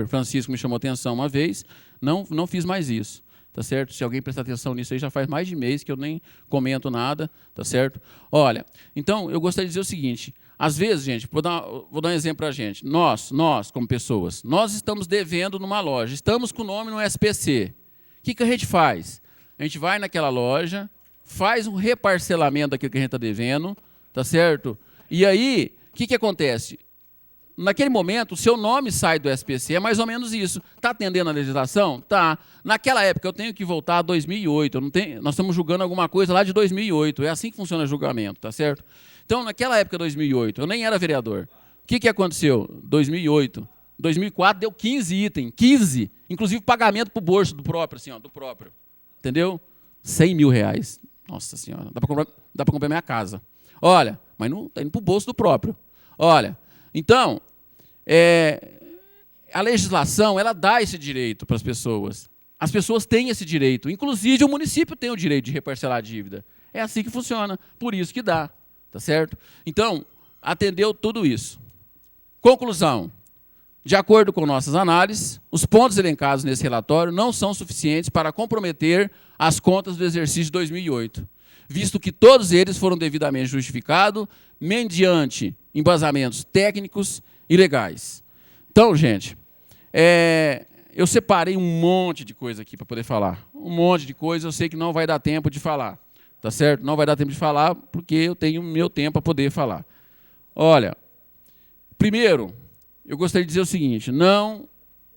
Francisco me chamou atenção uma vez, não fiz mais isso, tá certo? Se alguém prestar atenção nisso aí, já faz mais de mês que eu nem comento nada, tá certo? Olha, então, eu gostaria de dizer o seguinte, às vezes, gente, vou dar um exemplo para a gente, nós, como pessoas, nós estamos devendo numa loja, estamos com o nome no SPC, o que a gente faz? A gente vai naquela loja, faz um reparcelamento daquilo que a gente está devendo, tá certo? E aí, o que acontece? Naquele momento, o seu nome sai do SPC, é mais ou menos isso. Está atendendo a legislação? Tá. Naquela época, eu tenho que voltar a 2008. Nós estamos julgando alguma coisa lá de 2008. É assim que funciona o julgamento, tá certo? Então, naquela época, 2008, eu nem era vereador. O que aconteceu? 2008. 2004 deu 15 itens. 15. Inclusive pagamento para o bolso do próprio, assim, ó, do próprio. Entendeu? 100 mil reais. Nossa senhora, dá para comprar minha casa. Olha, mas não está indo para o bolso do próprio. Olha, então, a legislação ela dá esse direito para as pessoas. As pessoas têm esse direito. Inclusive, o município tem o direito de reparcelar a dívida. É assim que funciona, por isso que dá. Tá certo? Então, atendeu tudo isso. Conclusão. De acordo com nossas análises, os pontos elencados nesse relatório não são suficientes para comprometer as contas do exercício de 2008, visto que todos eles foram devidamente justificados mediante embasamentos técnicos e legais. Então, gente, eu separei um monte de coisa aqui para poder falar. Um monte de coisa, eu sei que não vai dar tempo de falar. Tá certo? Não vai dar tempo de falar, porque eu tenho meu tempo para poder falar. Olha, primeiro, eu gostaria de dizer o seguinte,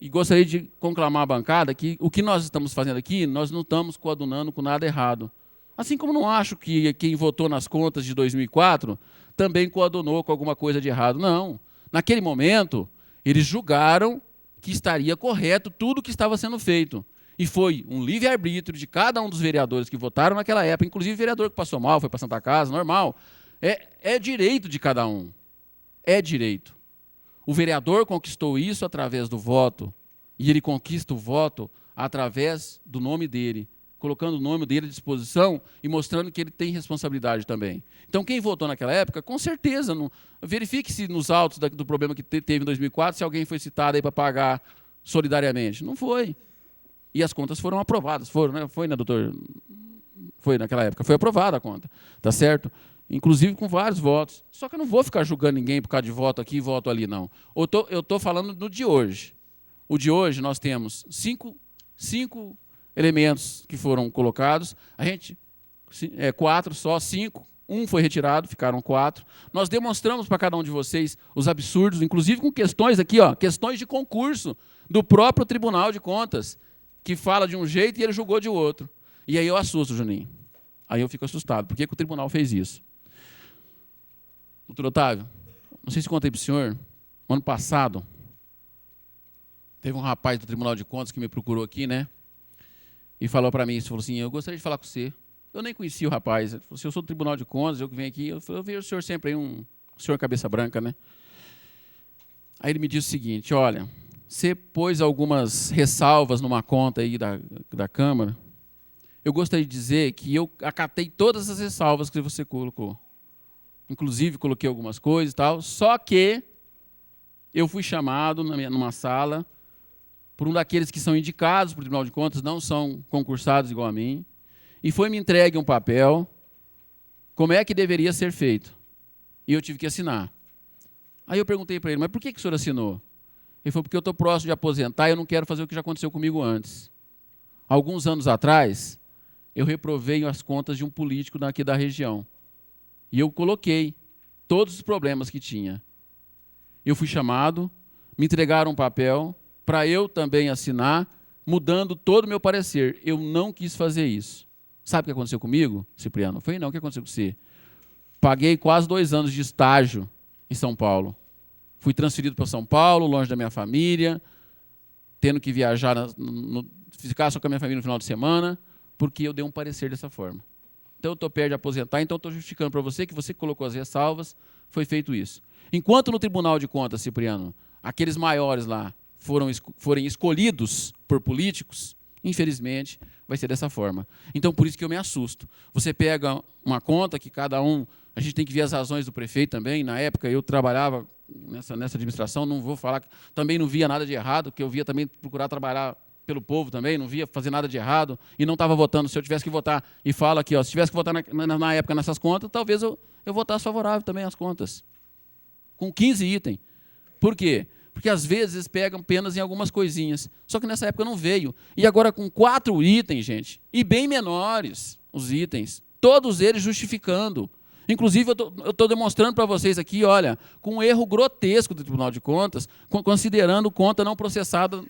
e gostaria de conclamar a bancada que o que nós estamos fazendo aqui, nós não estamos coadunando com nada errado. Assim como não acho que quem votou nas contas de 2004 também coadunou com alguma coisa de errado. Não. Naquele momento, eles julgaram que estaria correto tudo o que estava sendo feito. E foi um livre-arbítrio de cada um dos vereadores que votaram naquela época, inclusive o vereador que passou mal, foi para a Santa Casa, normal. É direito de cada um. É direito. O vereador conquistou isso através do voto, e ele conquista o voto através do nome dele, colocando o nome dele à disposição e mostrando que ele tem responsabilidade também. Então, quem votou naquela época, com certeza, verifique-se nos autos do problema que teve em 2004, se alguém foi citado aí para pagar solidariamente. Não foi. E as contas foram aprovadas. Foram, né? Foi, né, doutor? Foi naquela época. Foi aprovada a conta. Tá certo? Inclusive com vários votos. Só que eu não vou ficar julgando ninguém por causa de voto aqui e voto ali, não. Eu estou falando do de hoje. O de hoje nós temos cinco elementos que foram colocados. A gente, 4 só, 5. Um foi retirado, ficaram 4. Nós demonstramos para cada um de vocês os absurdos, inclusive com questões aqui, ó, questões de concurso do próprio Tribunal de Contas, que fala de um jeito e ele julgou de outro. E aí eu assusto, Juninho. Aí eu fico assustado. Por que o tribunal fez isso? Doutor Otávio, não sei se contei para o senhor, no ano passado, teve um rapaz do Tribunal de Contas que me procurou aqui, né? E falou para mim, falou assim, eu gostaria de falar com você. Eu nem conhecia o rapaz. Ele falou assim, eu sou do Tribunal de Contas, eu que venho aqui. Eu vejo o senhor sempre aí, um senhor cabeça branca, né? Aí ele me disse o seguinte, olha, você pôs algumas ressalvas numa conta aí da Câmara. Eu gostaria de dizer que eu acatei todas as ressalvas que você colocou. Inclusive, coloquei algumas coisas e tal, só que eu fui chamado numa sala por um daqueles que são indicados para o Tribunal de Contas, não são concursados igual a mim, e foi me entregue um papel, como é que deveria ser feito. E eu tive que assinar. Aí eu perguntei para ele, mas por que o senhor assinou? Ele falou, porque eu estou próximo de aposentar e eu não quero fazer o que já aconteceu comigo antes. Alguns anos atrás, eu reprovei as contas de um político daqui da região. E eu coloquei todos os problemas que tinha. Eu fui chamado, me entregaram um papel para eu também assinar, mudando todo o meu parecer. Eu não quis fazer isso. Sabe o que aconteceu comigo, Cipriano? Foi não, o que aconteceu com você? Paguei quase 2 anos de estágio em São Paulo. Fui transferido para São Paulo, longe da minha família, tendo que viajar, ficar só com a minha família no final de semana, porque eu dei um parecer dessa forma. Então, eu estou perto de aposentar, então estou justificando para você que você colocou as ressalvas, foi feito isso. Enquanto no Tribunal de Contas, Cipriano, aqueles maiores lá forem escolhidos por políticos, infelizmente, vai ser dessa forma. Então, por isso que eu me assusto. Você pega uma conta que cada um... A gente tem que ver as razões do prefeito também. Na época, eu trabalhava nessa administração, não vou falar, também não via nada de errado, porque eu via também procurar trabalhar pelo povo também, não via fazer nada de errado, e não estava votando. Se eu tivesse que votar, e falo aqui, ó, se tivesse que votar na época nessas contas, talvez eu votasse favorável também às contas, com 15 itens. Por quê? Porque às vezes pegam apenas em algumas coisinhas, só que nessa época não veio. E agora com 4 itens, gente, e bem menores os itens, todos eles justificando. Inclusive, eu estou demonstrando para vocês aqui, olha, com um erro grotesco do Tribunal de Contas, considerando conta não processada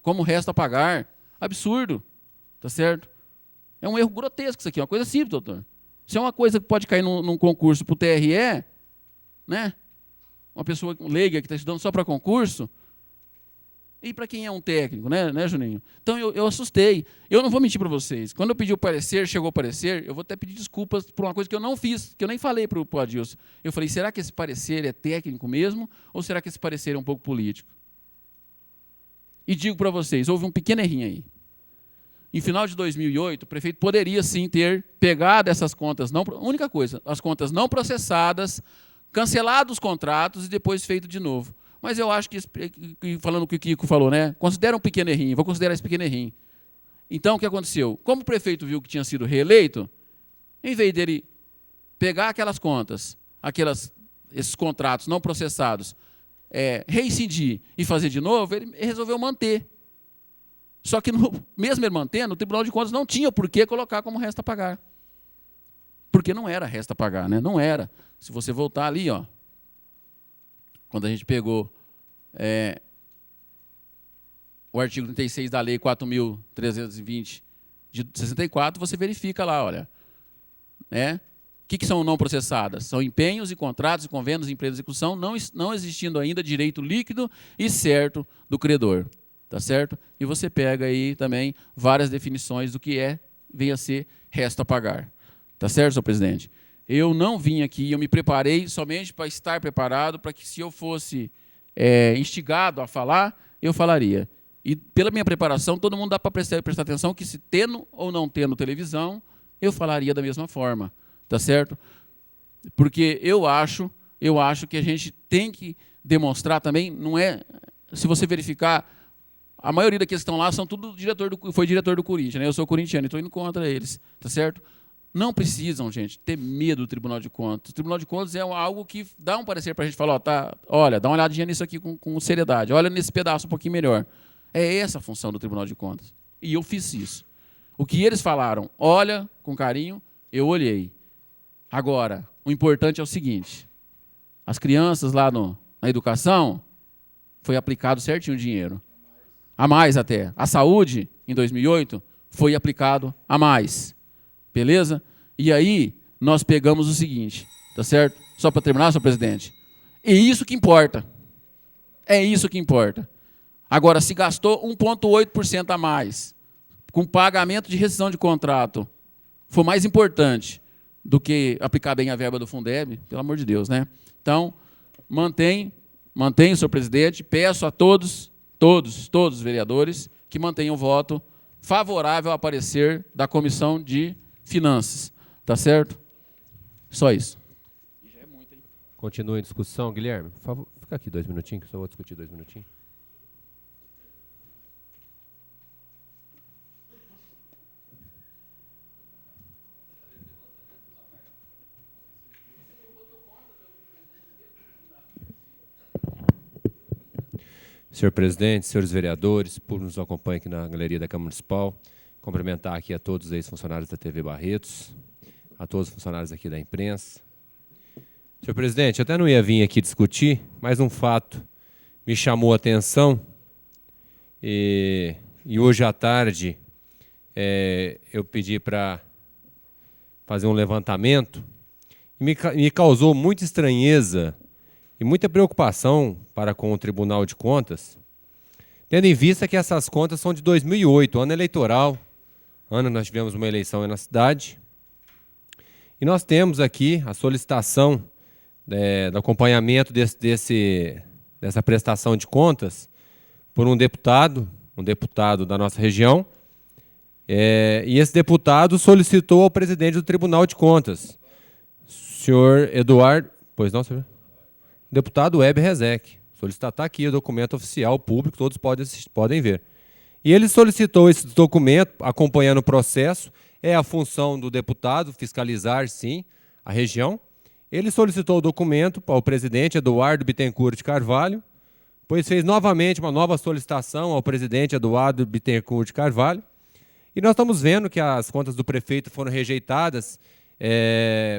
como resto a pagar. Absurdo, tá certo? É um erro grotesco isso aqui, uma coisa simples, doutor. Isso é uma coisa que pode cair num concurso para o TRE, né? Uma pessoa leiga que está estudando só para concurso, e para quem é um técnico, né, Juninho? Então, eu assustei. Eu não vou mentir para vocês. Quando eu pedi o parecer, chegou o parecer, eu vou até pedir desculpas por uma coisa que eu não fiz, que eu nem falei para o Adilson. Eu falei, será que esse parecer é técnico mesmo, ou será que esse parecer é um pouco político? E digo para vocês, houve um pequeno errinho aí. Em final de 2008, o prefeito poderia, sim, ter pegado essas contas, única coisa, as contas não processadas, cancelado os contratos e depois feito de novo. Mas eu acho que, falando o que o Kiko falou, né? Considera um pequeno errinho, vou considerar esse pequeno errinho. Então, o que aconteceu? Como o prefeito viu que tinha sido reeleito, em vez dele pegar aquelas contas, esses contratos não processados, reincidir e fazer de novo, ele resolveu manter. Só que, mesmo ele mantendo, o Tribunal de Contas não tinha por que colocar como resta a pagar. Porque não era resta a pagar, né? Não era. Se você voltar ali, ó, quando a gente pegou o artigo 36 da Lei 4.320 de 64, você verifica lá, olha. O que são não processadas? São empenhos e contratos e convênios em plena execução, não existindo ainda direito líquido e certo do credor. Tá certo? E você pega aí também várias definições do que vem a ser resto a pagar. Tá certo, senhor presidente? Eu não vim aqui, eu me preparei somente para estar preparado, para que se eu fosse instigado a falar, eu falaria. E pela minha preparação, todo mundo dá para prestar atenção que se tendo ou não tendo televisão, eu falaria da mesma forma. Tá certo? Porque eu acho que a gente tem que demonstrar também, não é... Se você verificar, a maioria daqueles que estão lá são tudo foi diretor do Corinthians, né? Eu sou corintiano e estou indo contra eles, tá certo? Não precisam, gente, ter medo do Tribunal de Contas. O Tribunal de Contas é algo que dá um parecer para a gente falar, olha, dá uma olhadinha nisso aqui com seriedade, olha nesse pedaço um pouquinho melhor. É essa a função do Tribunal de Contas. E eu fiz isso. O que eles falaram, olha, com carinho, eu olhei. Agora, o importante é o seguinte, as crianças lá na educação, foi aplicado certinho o dinheiro. A mais até. A saúde, em 2008, foi aplicado a mais. Beleza? E aí, nós pegamos o seguinte, tá certo? Só para terminar, senhor presidente. É isso que importa. É isso que importa. Agora, se gastou 1,8% a mais, com pagamento de rescisão de contrato, for mais importante do que aplicar bem a verba do Fundeb, pelo amor de Deus, né? Então, mantém, senhor presidente, peço a todos os vereadores que mantenham o voto favorável ao parecer da Comissão de Finanças. Tá certo? Só isso. Já é muito, hein? Continue a discussão, Guilherme. Por favor, fica aqui 2 minutinhos, que eu só vou discutir 2 minutinhos. Senhor presidente, senhores vereadores, público nos acompanha aqui na galeria da Câmara Municipal, cumprimentar aqui a todos os ex-funcionários da TV Barretos, a todos os funcionários aqui da imprensa. Senhor presidente, eu até não ia vir aqui discutir, mas um fato me chamou a atenção e hoje à tarde eu pedi para fazer um levantamento e me causou muita estranheza e muita preocupação para com o Tribunal de Contas, tendo em vista que essas contas são de 2008, ano eleitoral, ano que nós tivemos uma eleição na cidade, e nós temos aqui a solicitação do acompanhamento dessa prestação de contas por um deputado da nossa região, e esse deputado solicitou ao presidente do Tribunal de Contas, senhor Eduardo... Pois não, senhor? deputado Weber Rezec. Solicitar, está aqui o documento oficial, público, todos podem ver. E ele solicitou esse documento, acompanhando o processo, é a função do deputado fiscalizar, sim, a região. Ele solicitou o documento ao presidente Eduardo Bittencourt de Carvalho, pois fez novamente uma nova solicitação ao presidente Eduardo Bittencourt de Carvalho. E nós estamos vendo que as contas do prefeito foram rejeitadas,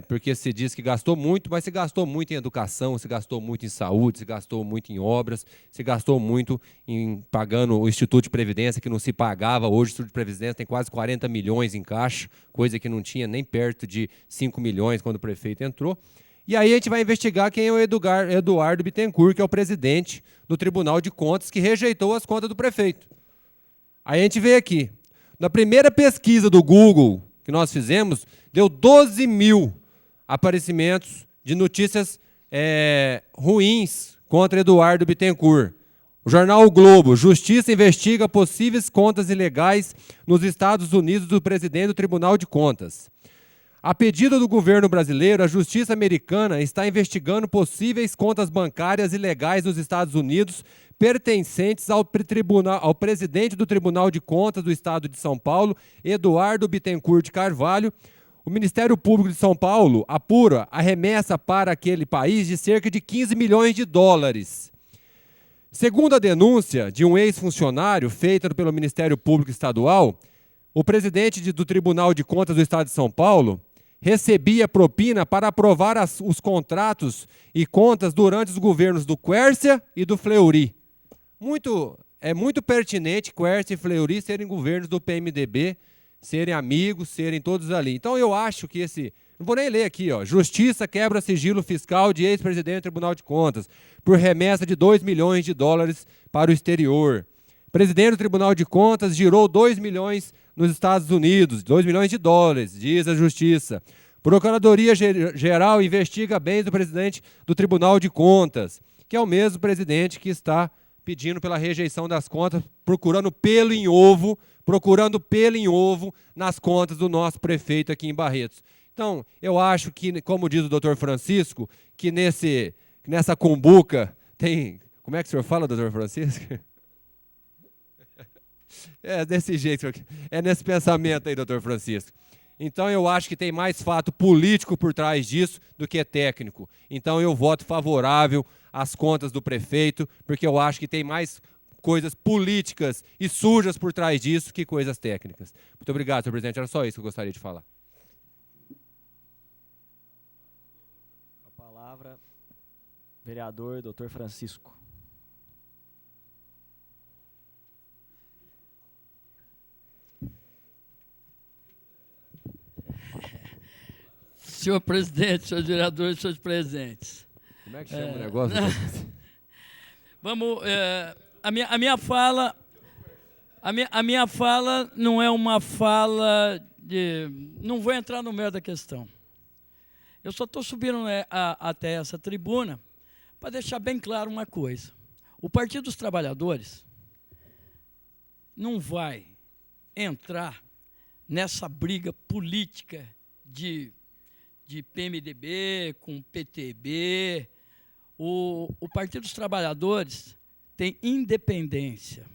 porque se diz que gastou muito, mas se gastou muito em educação, se gastou muito em saúde, se gastou muito em obras, se gastou muito em pagando o Instituto de Previdência, que não se pagava. Hoje o Instituto de Previdência tem quase 40 milhões em caixa, coisa que não tinha nem perto de 5 milhões quando o prefeito entrou. E aí a gente vai investigar quem é o Eduardo Bittencourt, que é o presidente do Tribunal de Contas, que rejeitou as contas do prefeito. Aí a gente vê aqui, na primeira pesquisa do Google que nós fizemos, deu 12 mil aparecimentos de notícias ruins contra Eduardo Bittencourt. O jornal O Globo: Justiça investiga possíveis contas ilegais nos Estados Unidos do presidente do Tribunal de Contas. A pedido do governo brasileiro, a Justiça americana está investigando possíveis contas bancárias ilegais nos Estados Unidos pertencentes ao presidente do Tribunal de Contas do Estado de São Paulo, Eduardo Bittencourt de Carvalho. O Ministério Público de São Paulo apura a remessa para aquele país de cerca de 15 milhões de dólares. Segundo a denúncia de um ex-funcionário feita pelo Ministério Público Estadual, o presidente do Tribunal de Contas do Estado de São Paulo recebia propina para aprovar os contratos e contas durante os governos do Quércia e do Fleury. É muito pertinente Quércia e Fleury serem governos do PMDB, serem amigos, serem todos ali. Então eu acho que não vou nem ler aqui, ó. Justiça quebra sigilo fiscal de ex-presidente do Tribunal de Contas por remessa de 2 milhões de dólares para o exterior. Presidente do Tribunal de Contas girou 2 milhões nos Estados Unidos, 2 milhões de dólares, diz a Justiça. Procuradoria-Geral investiga bens do presidente do Tribunal de Contas, que é o mesmo presidente que está pedindo pela rejeição das contas, procurando pelo em ovo nas contas do nosso prefeito aqui em Barretos. Então, eu acho que, como diz o doutor Francisco, que nessa cumbuca tem... Como é que o senhor fala, doutor Francisco? É desse jeito, é nesse pensamento aí, doutor Francisco. Então, eu acho que tem mais fato político por trás disso do que técnico. Então, eu voto favorável às contas do prefeito, porque eu acho que tem mais coisas políticas e sujas por trás disso que coisas técnicas. Muito obrigado, senhor presidente. Era só isso que eu gostaria de falar. A palavra, vereador doutor Francisco. Senhor presidente, senhores vereadores, senhores presentes. Como é que chama o negócio? Vamos, a minha fala não é uma fala de... Não vou entrar no meio da questão. Eu só estou subindo até essa tribuna para deixar bem claro uma coisa. O Partido dos Trabalhadores não vai entrar nessa briga política de PMDB com PTB. O Partido dos Trabalhadores tem independência,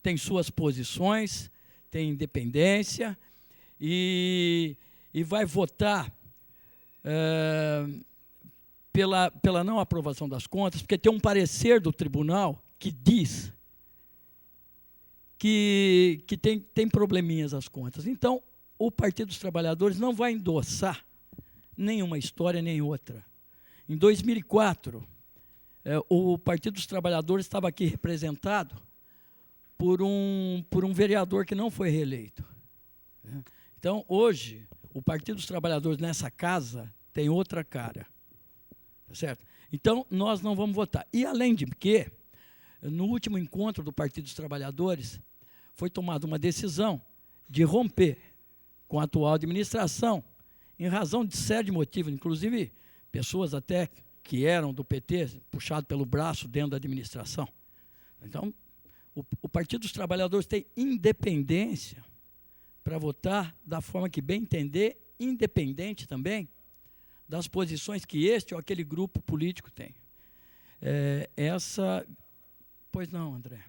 tem suas posições, tem independência e vai votar pela não aprovação das contas, porque tem um parecer do tribunal que diz que tem probleminhas as contas. Então, o Partido dos Trabalhadores não vai endossar nenhuma história nem outra. Em 2004, o Partido dos Trabalhadores estava aqui representado por um vereador que não foi reeleito. Então, hoje, o Partido dos Trabalhadores nessa casa tem outra cara. Certo? Então, nós não vamos votar. E, além de que, no último encontro do Partido dos Trabalhadores, foi tomada uma decisão de romper com a atual administração, em razão de série de motivos, inclusive pessoas até que eram do PT, puxado pelo braço dentro da administração. Então, o Partido dos Trabalhadores tem independência para votar da forma que bem entender, independente também das posições que este ou aquele grupo político tem. Pois não, André.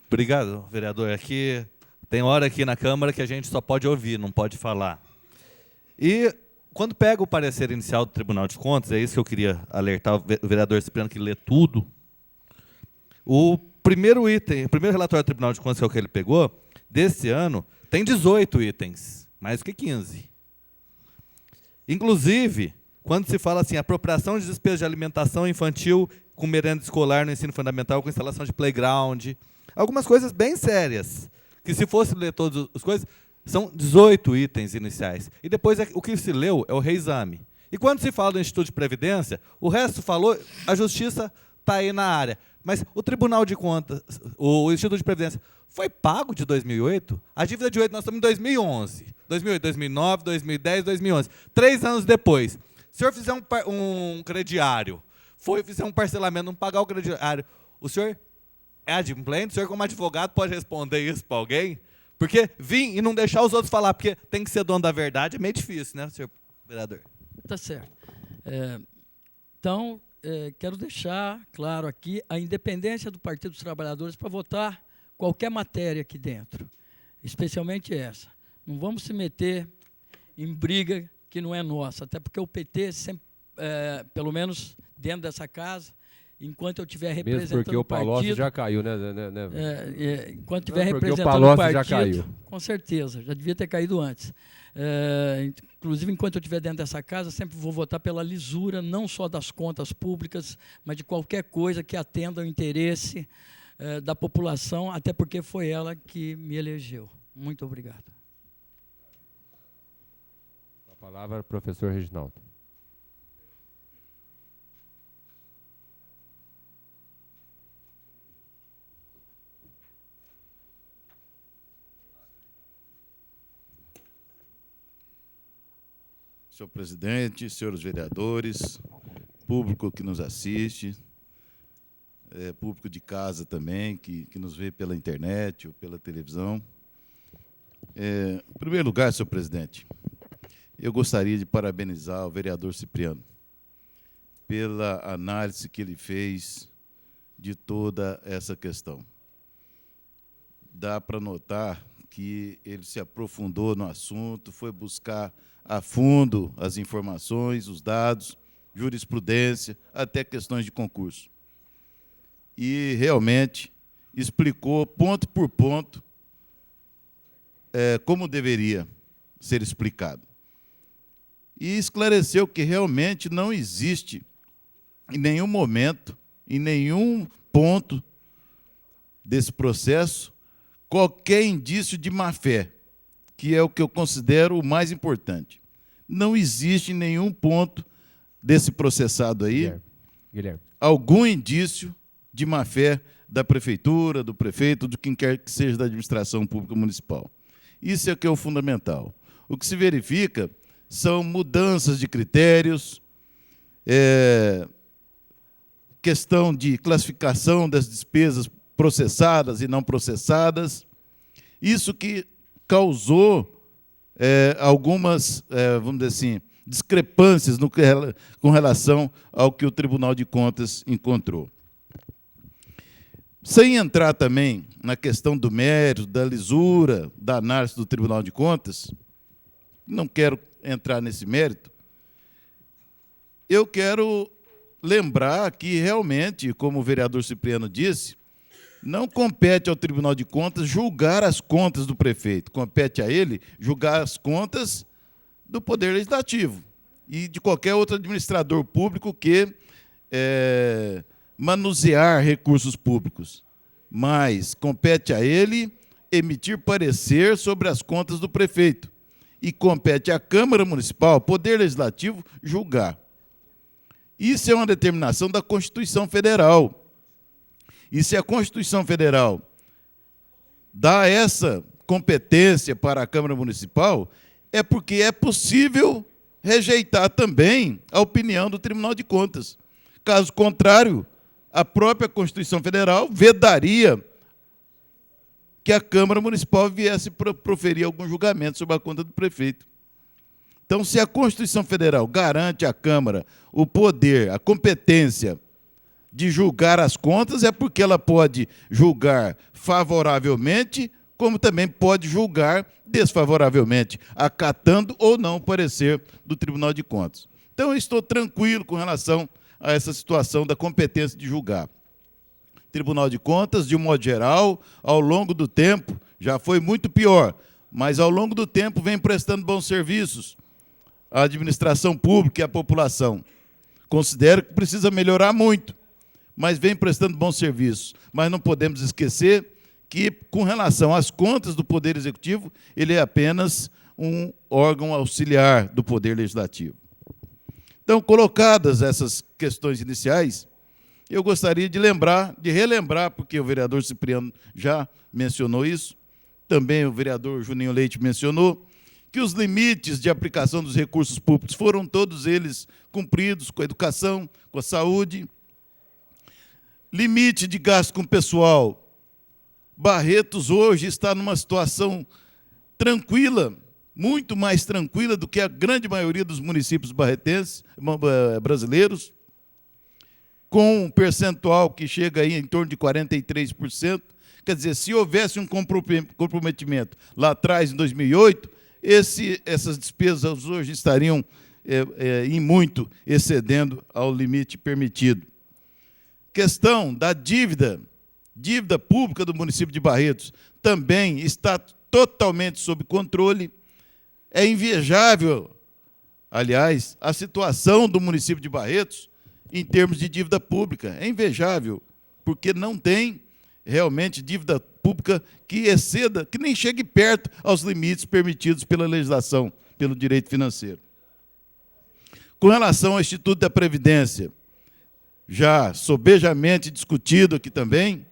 Obrigado, vereador. Aqui tem hora aqui na Câmara que a gente só pode ouvir, não pode falar. E quando pega o parecer inicial do Tribunal de Contas, é isso que eu queria alertar o vereador Cipriano, que lê tudo. O primeiro item, o primeiro relatório do Tribunal de Contas, que é o que ele pegou, desse ano, tem 18 itens, mais do que 15. Inclusive, quando se fala assim, apropriação de despesas de alimentação infantil com merenda escolar no ensino fundamental, com instalação de playground, algumas coisas bem sérias, que se fosse ler todas as coisas, são 18 itens iniciais. E depois o que se leu é o reexame. E quando se fala do Instituto de Previdência, o resto falou, a Justiça está aí na área. Mas o Tribunal de Contas, o Instituto de Previdência, foi pago de 2008? A dívida de 8, nós estamos em 2011. 2008, 2009, 2010, 2011. 3 anos depois. Se o senhor fizer um crediário, fizer um parcelamento, não pagar o crediário, o senhor é adimplente? O senhor, como advogado, pode responder isso para alguém? Porque vir e não deixar os outros falar, porque tem que ser dono da verdade, é meio difícil, né, senhor vereador? Tá certo. Então, quero deixar claro aqui a independência do Partido dos Trabalhadores para votar qualquer matéria aqui dentro, especialmente essa. Não vamos se meter em briga que não é nossa, até porque o PT sempre, pelo menos dentro dessa casa, enquanto eu estiver representando Mesmo porque o Palocci partido, já caiu, né? enquanto estiver Porque o representando Palocci o partido, já caiu. com certeza, já devia ter caído antes. Inclusive, enquanto eu estiver dentro dessa casa, sempre vou votar pela lisura, não só das contas públicas, mas de qualquer coisa que atenda ao interesse da população, até porque foi ela que me elegeu. Muito obrigado. A palavra, professor Reginaldo. Senhor presidente, senhores vereadores, público que nos assiste, público de casa também, que nos vê pela internet ou pela televisão. Em primeiro lugar, senhor presidente, eu gostaria de parabenizar o vereador Cipriano pela análise que ele fez de toda essa questão. Dá para notar que ele se aprofundou no assunto, foi buscar a fundo as informações, os dados, jurisprudência, até questões de concurso. E, realmente, explicou, ponto por ponto, como deveria ser explicado. E esclareceu que realmente não existe, em nenhum momento, em nenhum ponto desse processo, qualquer indício de má-fé, que é o que eu considero o mais importante. Não existe em nenhum ponto desse processado aí Guilherme. algum indício de má-fé da prefeitura, do prefeito, de quem quer que seja da administração pública municipal. Isso é o que é o fundamental. O que se verifica são mudanças de critérios, questão de classificação das despesas processadas e não processadas. Isso que causou algumas, vamos dizer assim, discrepâncias com relação ao que o Tribunal de Contas encontrou. Sem entrar também na questão do mérito, da lisura, da análise do Tribunal de Contas, não quero entrar nesse mérito, eu quero lembrar que, realmente, como o vereador Cipriano disse, não compete ao Tribunal de Contas julgar as contas do prefeito, compete a ele julgar as contas do Poder Legislativo e de qualquer outro administrador público que manusear recursos públicos. Mas compete a ele emitir parecer sobre as contas do prefeito e compete à Câmara Municipal, Poder Legislativo, julgar. Isso é uma determinação da Constituição Federal. E se a Constituição Federal dá essa competência para a Câmara Municipal, é porque é possível rejeitar também a opinião do Tribunal de Contas. Caso contrário, a própria Constituição Federal vedaria que a Câmara Municipal viesse proferir algum julgamento sobre a conta do prefeito. Então, se a Constituição Federal garante à Câmara o poder, a competência de julgar as contas, é porque ela pode julgar favoravelmente, como também pode julgar desfavoravelmente, acatando ou não o parecer do Tribunal de Contas. Então, eu estou tranquilo com relação a essa situação da competência de julgar. Tribunal de Contas, de um modo geral, ao longo do tempo, já foi muito pior, mas ao longo do tempo vem prestando bons serviços à administração pública e à população. Considero que precisa melhorar muito, mas vem prestando bons serviços. Mas não podemos esquecer que, com relação às contas do Poder Executivo, ele é apenas um órgão auxiliar do Poder Legislativo. Então, colocadas essas questões iniciais, eu gostaria de relembrar, porque o vereador Cipriano já mencionou isso, também o vereador Juninho Leite mencionou, que os limites de aplicação dos recursos públicos foram todos eles cumpridos com a educação, com a saúde. Limite de gasto com pessoal. Barretos hoje está numa situação tranquila, muito mais tranquila do que a grande maioria dos municípios brasileiros, com um percentual que chega aí em torno de 43%. Quer dizer, se houvesse um comprometimento lá atrás, em 2008, essas despesas hoje estariam em muito excedendo ao limite permitido. Questão da dívida pública do município de Barretos também está totalmente sob controle. É invejável, aliás, a situação do município de Barretos em termos de dívida pública. É invejável, porque não tem realmente dívida pública que exceda, que nem chegue perto aos limites permitidos pela legislação, pelo direito financeiro. Com relação ao Instituto da Previdência, já sobejamente discutido aqui também,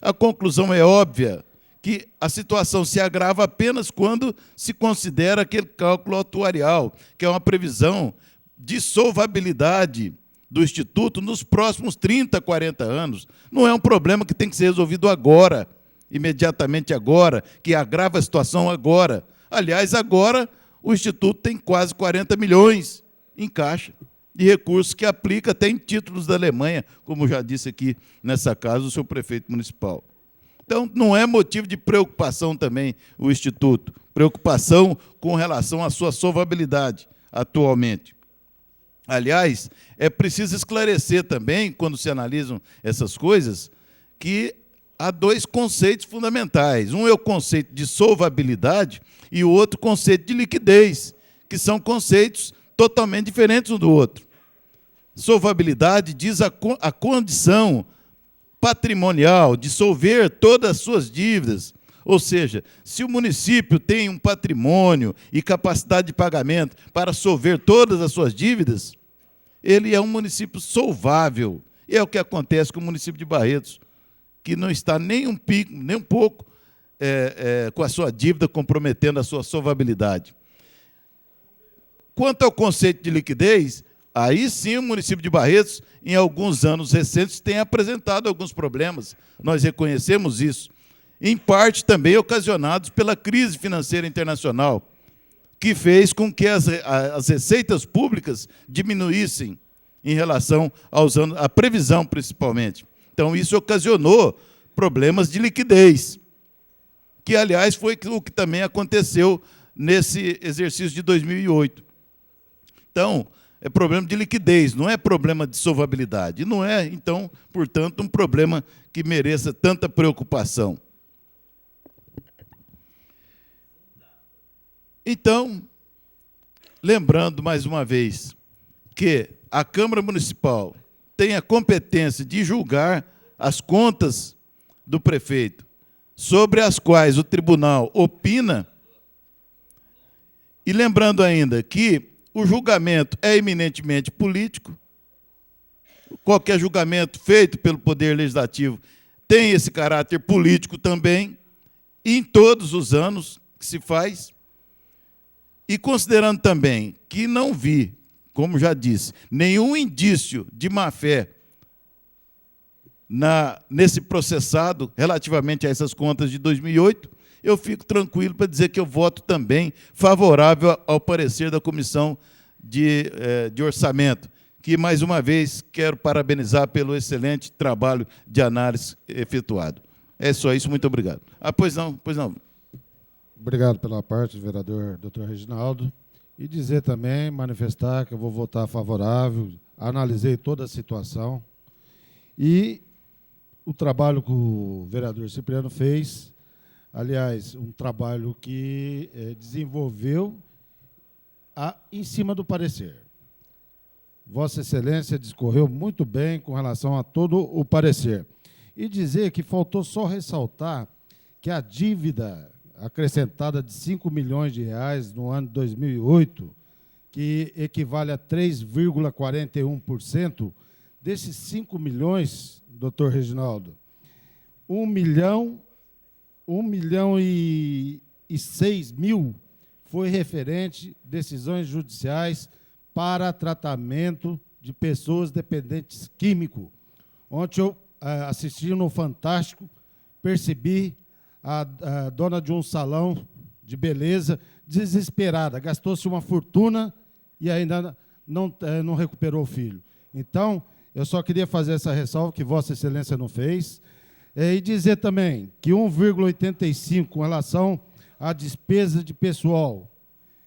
a conclusão é óbvia, que a situação se agrava apenas quando se considera aquele cálculo atuarial, que é uma previsão de solvabilidade do Instituto nos próximos 30, 40 anos. Não é um problema que tem que ser resolvido agora, imediatamente agora, que agrava a situação agora. Aliás, agora o Instituto tem quase 40 milhões em caixa de recursos que aplica até em títulos da Alemanha, como já disse aqui nessa casa o seu prefeito municipal. Então, não é motivo de preocupação também o Instituto, preocupação com relação à sua solvabilidade atualmente. Aliás, é preciso esclarecer também, quando se analisam essas coisas, que há dois conceitos fundamentais. Um é o conceito de solvabilidade e o outro conceito de liquidez, que são conceitos totalmente diferentes um do outro. Solvabilidade diz a condição patrimonial de solver todas as suas dívidas. Ou seja, se o município tem um patrimônio e capacidade de pagamento para solver todas as suas dívidas, ele é um município solvável. E é o que acontece com o município de Barretos, que não está nem um pouco com a sua dívida comprometendo a sua solvabilidade. Quanto ao conceito de liquidez, aí sim o município de Barretos, em alguns anos recentes, tem apresentado alguns problemas. Nós reconhecemos isso. Em parte também ocasionados pela crise financeira internacional, que fez com que as receitas públicas diminuíssem em relação aos anos, a previsão principalmente. Então, isso ocasionou problemas de liquidez, que, aliás, foi o que também aconteceu nesse exercício de 2008. Então, é problema de liquidez, não é problema de solvabilidade. Não é, então, portanto, um problema que mereça tanta preocupação. Então, lembrando mais uma vez que a Câmara Municipal tem a competência de julgar as contas do prefeito, sobre as quais o tribunal opina, e lembrando ainda que o julgamento é eminentemente político, qualquer julgamento feito pelo Poder Legislativo tem esse caráter político também, em todos os anos que se faz. E considerando também que não vi, como já disse, nenhum indício de má-fé nesse processado relativamente a essas contas de 2008, eu fico tranquilo para dizer que eu voto também favorável ao parecer da Comissão de Orçamento, que, mais uma vez, quero parabenizar pelo excelente trabalho de análise efetuado. É só isso, muito obrigado. Pois não. Obrigado pela parte, vereador Dr. Reginaldo. E dizer também, manifestar que eu vou votar favorável, analisei toda a situação. E o trabalho que o vereador Cipriano fez, aliás, um trabalho que desenvolveu em cima do parecer. Vossa Excelência discorreu muito bem com relação a todo o parecer. E dizer que faltou só ressaltar que a dívida acrescentada de 5 milhões de reais no ano de 2008, que equivale a 3,41%, desses 5 milhões, doutor Reginaldo, 1 milhão e 6 mil foi referente a decisões judiciais para tratamento de pessoas dependentes químicos. Ontem eu assisti no Fantástico, percebi a dona de um salão de beleza desesperada, gastou-se uma fortuna e ainda não recuperou o filho. Então, eu só queria fazer essa ressalva que Vossa Excelência não fez, e dizer também que 1,85 com relação à despesa de pessoal,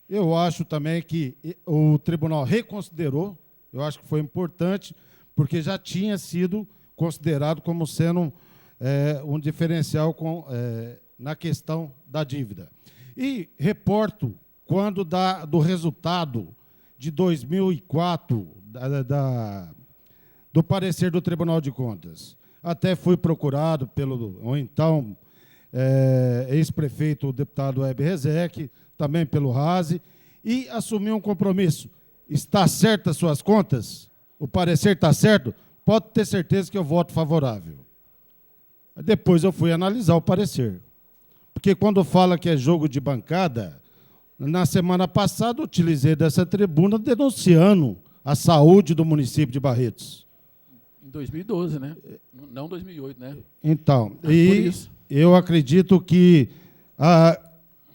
eu acho também que o tribunal reconsiderou, eu acho que foi importante, porque já tinha sido considerado como sendo um diferencial na questão da dívida. E reporto, quando do resultado de 2004, do parecer do Tribunal de Contas. Até fui procurado pelo então ex-prefeito, o deputado Weber Rezec, também pelo Razi, e assumi um compromisso. Está certo as suas contas? O parecer está certo? Pode ter certeza que eu voto favorável. Depois eu fui analisar o parecer. Porque quando fala que é jogo de bancada, na semana passada utilizei dessa tribuna denunciando a saúde do município de Barretos. Em 2012, né? Não 2008, né? Então, Por e isso. eu acredito que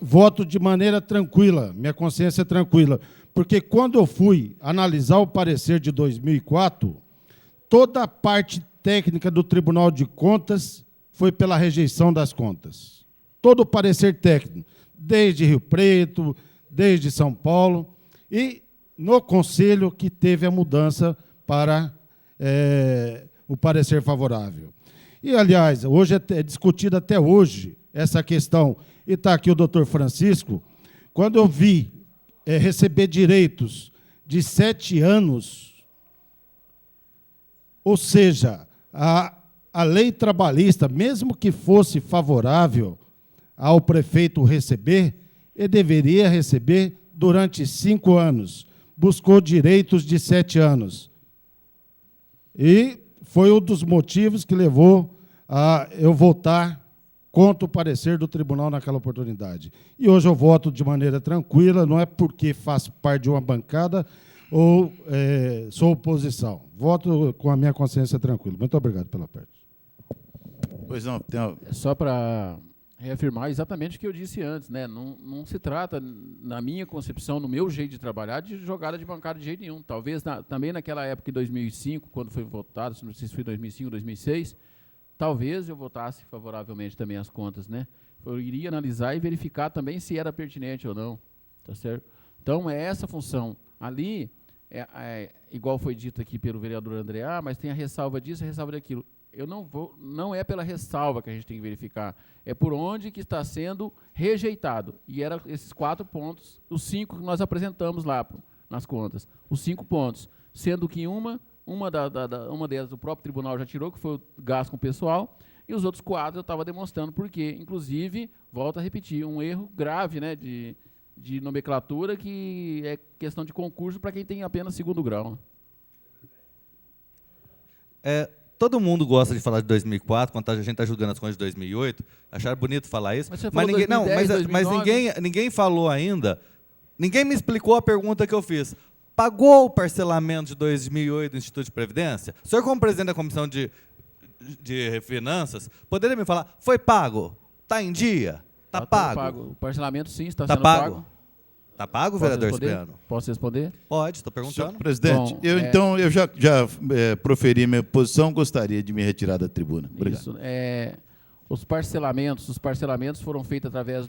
voto de maneira tranquila, minha consciência é tranquila, porque quando eu fui analisar o parecer de 2004, toda a parte técnica do Tribunal de Contas foi pela rejeição das contas. Todo o parecer técnico, desde Rio Preto, desde São Paulo, e no Conselho que teve a mudança para o parecer favorável. E, aliás, hoje é discutida até hoje essa questão, e está aqui o doutor Francisco, quando eu vi receber direitos de 7 anos, ou seja, a lei trabalhista, mesmo que fosse favorável ao prefeito receber, ele deveria receber durante 5 anos. Buscou direitos de 7 anos. E foi um dos motivos que levou a eu votar contra o parecer do tribunal naquela oportunidade. E hoje eu voto de maneira tranquila, não é porque faço parte de uma bancada ou sou oposição. Voto com a minha consciência tranquila. Muito obrigado pela parte. Pois não, É só para reafirmar exatamente o que eu disse antes, né? Não se trata, na minha concepção, no meu jeito de trabalhar, de jogada de bancada de jeito nenhum. Talvez também naquela época, em 2005, quando foi votado, não sei se foi 2005, 2006, talvez eu votasse favoravelmente também as contas, né? Eu iria analisar e verificar também se era pertinente ou não, tá certo? Então, é essa função. Ali, igual foi dito aqui pelo vereador André, mas tem a ressalva disso, a ressalva daquilo. Não é pela ressalva que a gente tem que verificar, é por onde que está sendo rejeitado. E eram esses 4 pontos, os 5 que nós apresentamos lá nas contas. Os 5 pontos, sendo que uma delas o próprio tribunal já tirou, que foi o gasto com o pessoal, e os outros 4 eu estava demonstrando por quê. Inclusive, volto a repetir, um erro grave, né, de nomenclatura, que é questão de concurso para quem tem apenas 2º grau. Todo mundo gosta de falar de 2004, quando a gente está julgando as contas de 2008. Acharam bonito falar isso. Mas você falou 2010, mas ninguém falou ainda, ninguém me explicou a pergunta que eu fiz. Pagou o parcelamento de 2008 do Instituto de Previdência? O senhor, como presidente da Comissão de Finanças, poderia me falar, foi pago? Está em dia? Tá sendo pago. O parcelamento, sim, está Tá sendo pago? pago. Tá pago, Posso vereador responder? Cipriano? Posso responder? Pode, estou Senhor perguntando. presidente, Bom, eu já proferi minha posição, gostaria de me retirar da tribuna. Obrigado. Isso. Os parcelamentos foram feitos através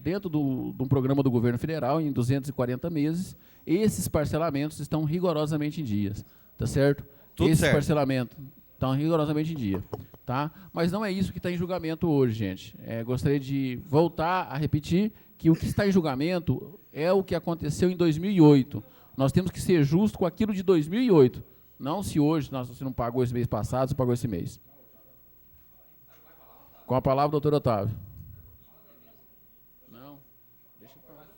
dentro de um programa do governo federal, em 240 meses. Esses parcelamentos estão rigorosamente em dias, tá certo? Tudo Esses certo. parcelamentos estão rigorosamente em dia, tá? Mas não é isso que está em julgamento hoje, gente. Gostaria de voltar a repetir que o que está em julgamento é o que aconteceu em 2008. Nós temos que ser justos com aquilo de 2008, não se hoje você não pagou esse mês passado, você pagou esse mês. Com a palavra, doutor Otávio. Não, deixa eu falar.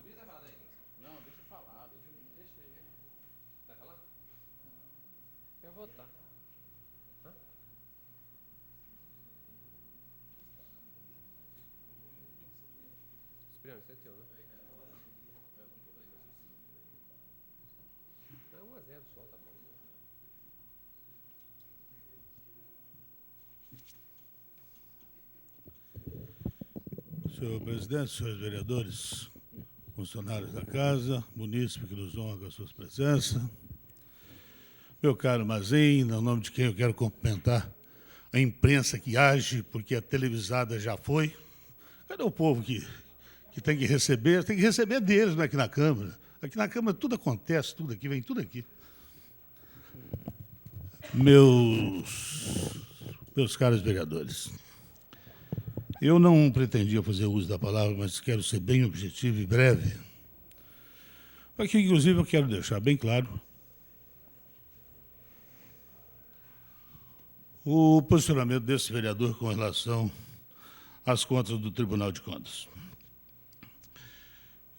Não, deixa eu falar. Deixa ele. Vai falar? Quer votar. Cipriano, isso é teu, né? É 1-0 só, tá bom. Senhor presidente, senhores vereadores, funcionários da casa, munícipe que nos honra com a sua presença. Meu caro Mazin, no nome de quem eu quero cumprimentar a imprensa que age, porque a televisada já foi. Cadê o povo que tem que receber? Tem que receber deles, não é aqui na Câmara. Aqui na Câmara tudo acontece, tudo aqui, vem tudo aqui. Meus caros vereadores, eu não pretendia fazer uso da palavra, mas quero ser bem objetivo e breve. Aqui, inclusive, eu quero deixar bem claro o posicionamento desse vereador com relação às contas do Tribunal de Contas.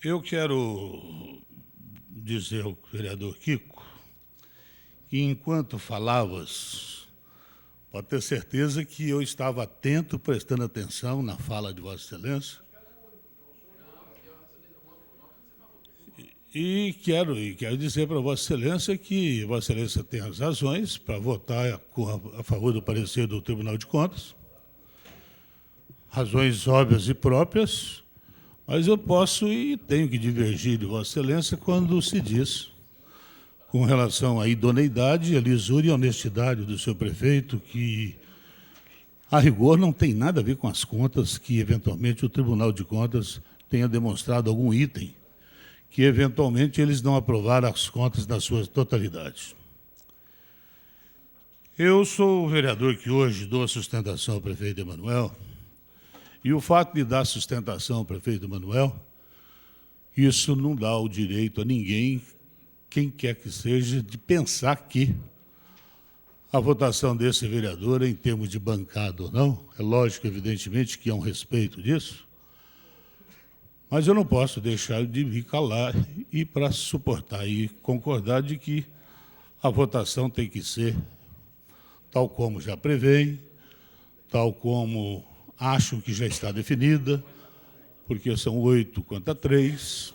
Eu quero dizer ao vereador Kiko que, enquanto falavas, pode ter certeza que eu estava atento, prestando atenção na fala de Vossa Excelência. E quero dizer para Vossa Excelência que Vossa Excelência tem as razões para votar a favor do parecer do Tribunal de Contas. Razões óbvias e próprias, mas eu posso e tenho que divergir de Vossa Excelência quando se diz, com relação à idoneidade, a lisura e a honestidade do seu prefeito, que, a rigor, não tem nada a ver com as contas que, eventualmente, o Tribunal de Contas tenha demonstrado algum item, que, eventualmente, eles não aprovaram as contas na sua totalidade. Eu sou o vereador que hoje dou sustentação ao prefeito Emanuel, e o fato de dar sustentação ao prefeito Emanuel, isso não dá o direito a ninguém, quem quer que seja, de pensar que a votação desse vereador, em termos de bancada ou não, é lógico, evidentemente, que há um respeito disso, mas eu não posso deixar de me calar e para suportar e concordar de que a votação tem que ser tal como já prevê, tal como acho que já está definida, porque são 8 contra 3,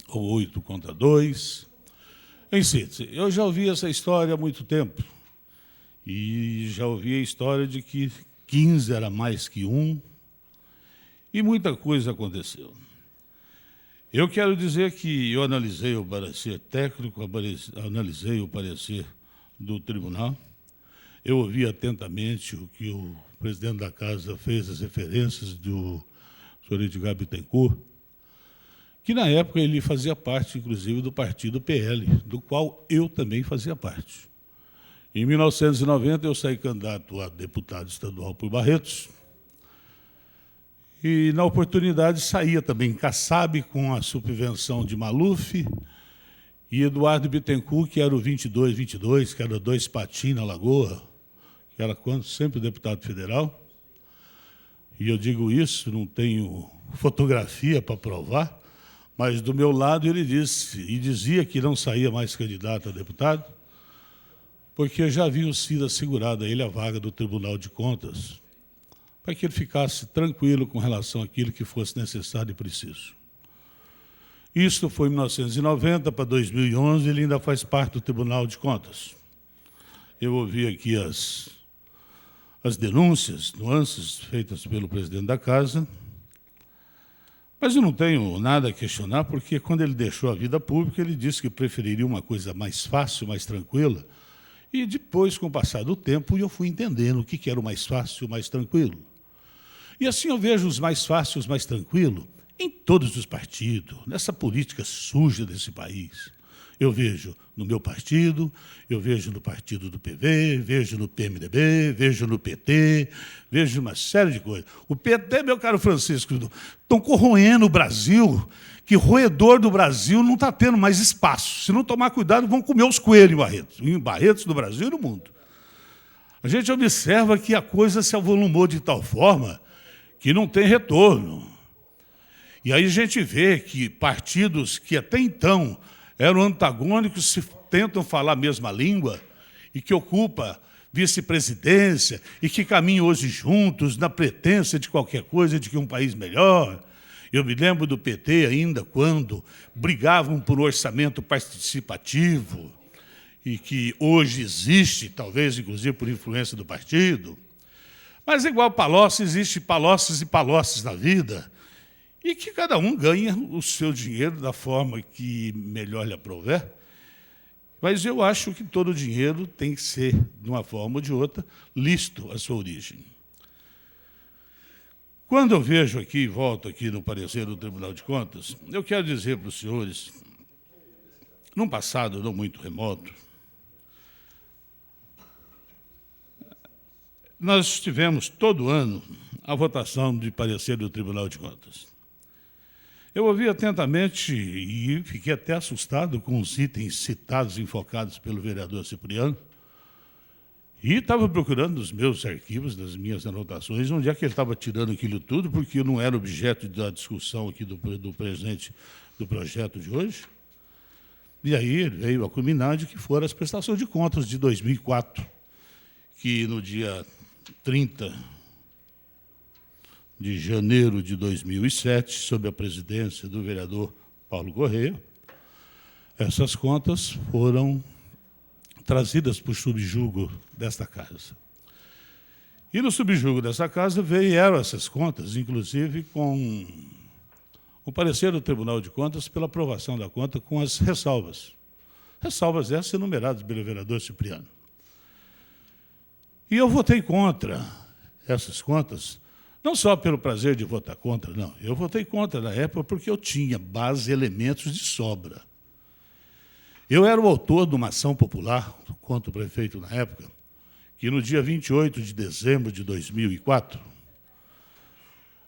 ou 8 contra 2. Em síntese, eu já ouvi essa história há muito tempo, e já ouvi a história de que 15 era mais que 1, e muita coisa aconteceu. Eu quero dizer que eu analisei o parecer técnico, analisei o parecer do tribunal, eu ouvi atentamente o que o presidente da Casa fez, as referências do senhor Edgar Bittencourt, que na época ele fazia parte, inclusive, do partido PL, do qual eu também fazia parte. Em 1990, eu saí candidato a deputado estadual por Barretos, e, na oportunidade, saía também Kassab com a subvenção de Maluf e Eduardo Bittencourt, que era o 2222, que era 2 patins na Lagoa, que era sempre deputado federal. E eu digo isso, não tenho fotografia para provar, mas do meu lado ele disse, e dizia que não saía mais candidato a deputado, porque já havia sido assegurada a ele a vaga do Tribunal de Contas, para que ele ficasse tranquilo com relação àquilo que fosse necessário e preciso. Isso foi em 1990 para 2011, ele ainda faz parte do Tribunal de Contas. Eu ouvi aqui as as denúncias, nuances feitas pelo presidente da Casa, mas eu não tenho nada a questionar, porque quando ele deixou a vida pública, ele disse que preferiria uma coisa mais fácil, mais tranquila, e depois, com o passar do tempo, eu fui entendendo o que era o mais fácil, o mais tranquilo. E assim eu vejo os mais fáceis, os mais tranquilos, em todos os partidos, nessa política suja desse país. Eu vejo no meu partido, eu vejo no partido do PV, vejo no PMDB, vejo no PT, vejo uma série de coisas. O PT, meu caro Francisco, estão corroendo o Brasil, que roedor do Brasil não está tendo mais espaço. Se não tomar cuidado, vão comer os coelhos em Barretos do Brasil e no mundo. A gente observa que a coisa se avolumou de tal forma que não tem retorno. E aí a gente vê que partidos que até então eram antagônicos, se tentam falar a mesma língua e que ocupam vice-presidência e que caminham hoje juntos na pretensão de qualquer coisa, de que um país melhor. Eu me lembro do PT ainda quando brigavam por orçamento participativo e que hoje existe, talvez inclusive por influência do partido. Mas igual Palocci, existe Paloccis e Paloccis na vida, e que cada um ganha o seu dinheiro da forma que melhor lhe aprouver. Mas eu acho que todo o dinheiro tem que ser, de uma forma ou de outra, lícito à sua origem. Quando eu vejo aqui, e volto aqui no parecer do Tribunal de Contas, eu quero dizer para os senhores, num passado não muito remoto, nós tivemos todo ano a votação de parecer do Tribunal de Contas. Eu ouvi atentamente e fiquei até assustado com os itens citados, enfocados pelo vereador Cipriano, e estava procurando nos meus arquivos, das minhas anotações, onde é que ele estava tirando aquilo tudo, porque não era objeto da discussão aqui do presente do projeto de hoje. E aí ele veio a culminar de que foram as prestações de contas de 2004, que no dia 30 de janeiro de 2007, sob a presidência do vereador Paulo Correia, essas contas foram trazidas por subjugo desta casa. E no subjugo dessa casa vieram essas contas, inclusive com o parecer do Tribunal de Contas pela aprovação da conta com as ressalvas. Ressalvas essas enumeradas pelo vereador Cipriano. E eu votei contra essas contas, não só pelo prazer de votar contra, não. Eu votei contra na época porque eu tinha base e elementos de sobra. Eu era o autor de uma ação popular contra o prefeito na época, que no dia 28 de dezembro de 2004,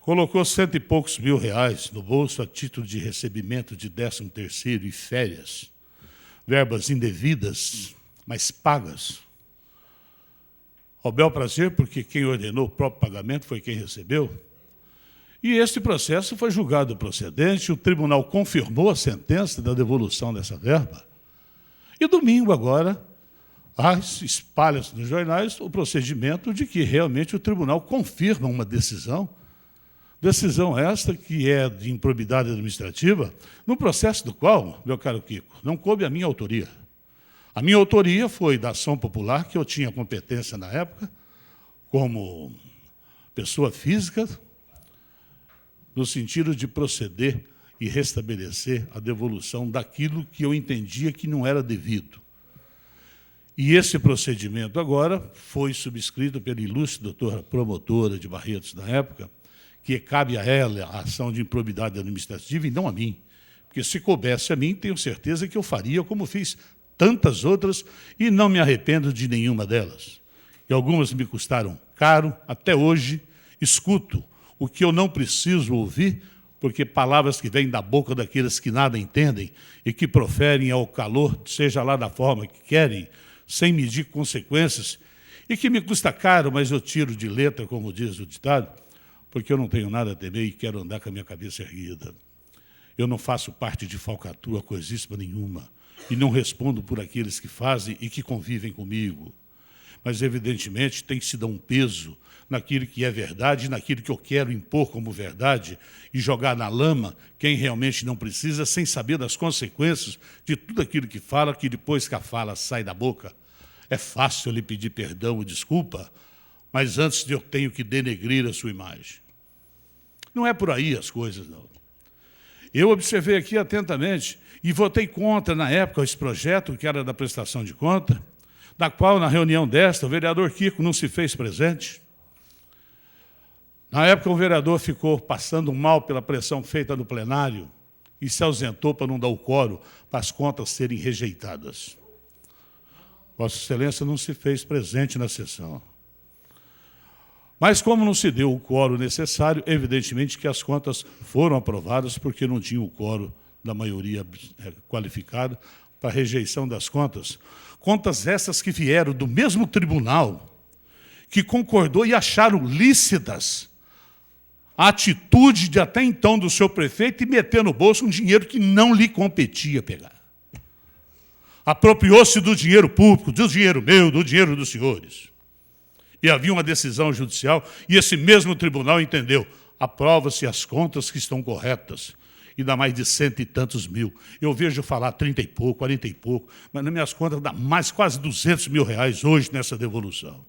colocou R$100 e poucos mil no bolso a título de recebimento de 13º e férias, verbas indevidas, mas pagas. Ao bel prazer, porque quem ordenou o próprio pagamento foi quem recebeu. E este processo foi julgado procedente, o tribunal confirmou a sentença da devolução dessa verba. E domingo agora, espalha-se nos jornais o procedimento de que realmente o tribunal confirma uma decisão esta que é de improbidade administrativa, num processo do qual, meu caro Kiko, não coube a minha autoria. A minha autoria foi da ação popular, que eu tinha competência na época, como pessoa física, no sentido de proceder e restabelecer a devolução daquilo que eu entendia que não era devido. E esse procedimento agora foi subscrito pela ilustre doutora promotora de Barretos na época, que cabe a ela a ação de improbidade administrativa e não a mim. Porque se coubesse a mim, tenho certeza que eu faria como fiz tantas outras e não me arrependo de nenhuma delas. E algumas me custaram caro, até hoje escuto o que eu não preciso ouvir, porque palavras que vêm da boca daqueles que nada entendem e que proferem ao calor, seja lá da forma que querem, sem medir consequências, e que me custa caro, mas eu tiro de letra, como diz o ditado, porque eu não tenho nada a temer e quero andar com a minha cabeça erguida. Eu não faço parte de falcatrua coisíssima nenhuma, e não respondo por aqueles que fazem e que convivem comigo. Mas, evidentemente, tem que se dar um peso naquilo que é verdade, naquilo que eu quero impor como verdade e jogar na lama quem realmente não precisa, sem saber das consequências de tudo aquilo que fala, que depois que a fala sai da boca, é fácil lhe pedir perdão e desculpa, mas antes eu tenho que denegrir a sua imagem. Não é por aí as coisas, não. Eu observei aqui atentamente e votei contra, na época, esse projeto, que era da prestação de conta, da qual, na reunião desta, o vereador Kiko não se fez presente. Na época, o vereador ficou passando mal pela pressão feita no plenário e se ausentou para não dar o quórum para as contas serem rejeitadas. Vossa Excelência não se fez presente na sessão. Mas, como não se deu o quórum necessário, evidentemente que as contas foram aprovadas porque não tinha o quórum da maioria qualificada para rejeição das contas. Contas essas que vieram do mesmo tribunal, que concordou e acharam lícitas a atitude de até então do seu prefeito e meter no bolso um dinheiro que não lhe competia pegar. Apropriou-se do dinheiro público, do dinheiro meu, do dinheiro dos senhores. E havia uma decisão judicial, e esse mesmo tribunal entendeu, aprova-se as contas que estão corretas, e dá mais de 100 e tantos mil. Eu vejo falar 30 e pouco, 40 e pouco, mas nas minhas contas dá mais quase 200 mil reais hoje nessa devolução.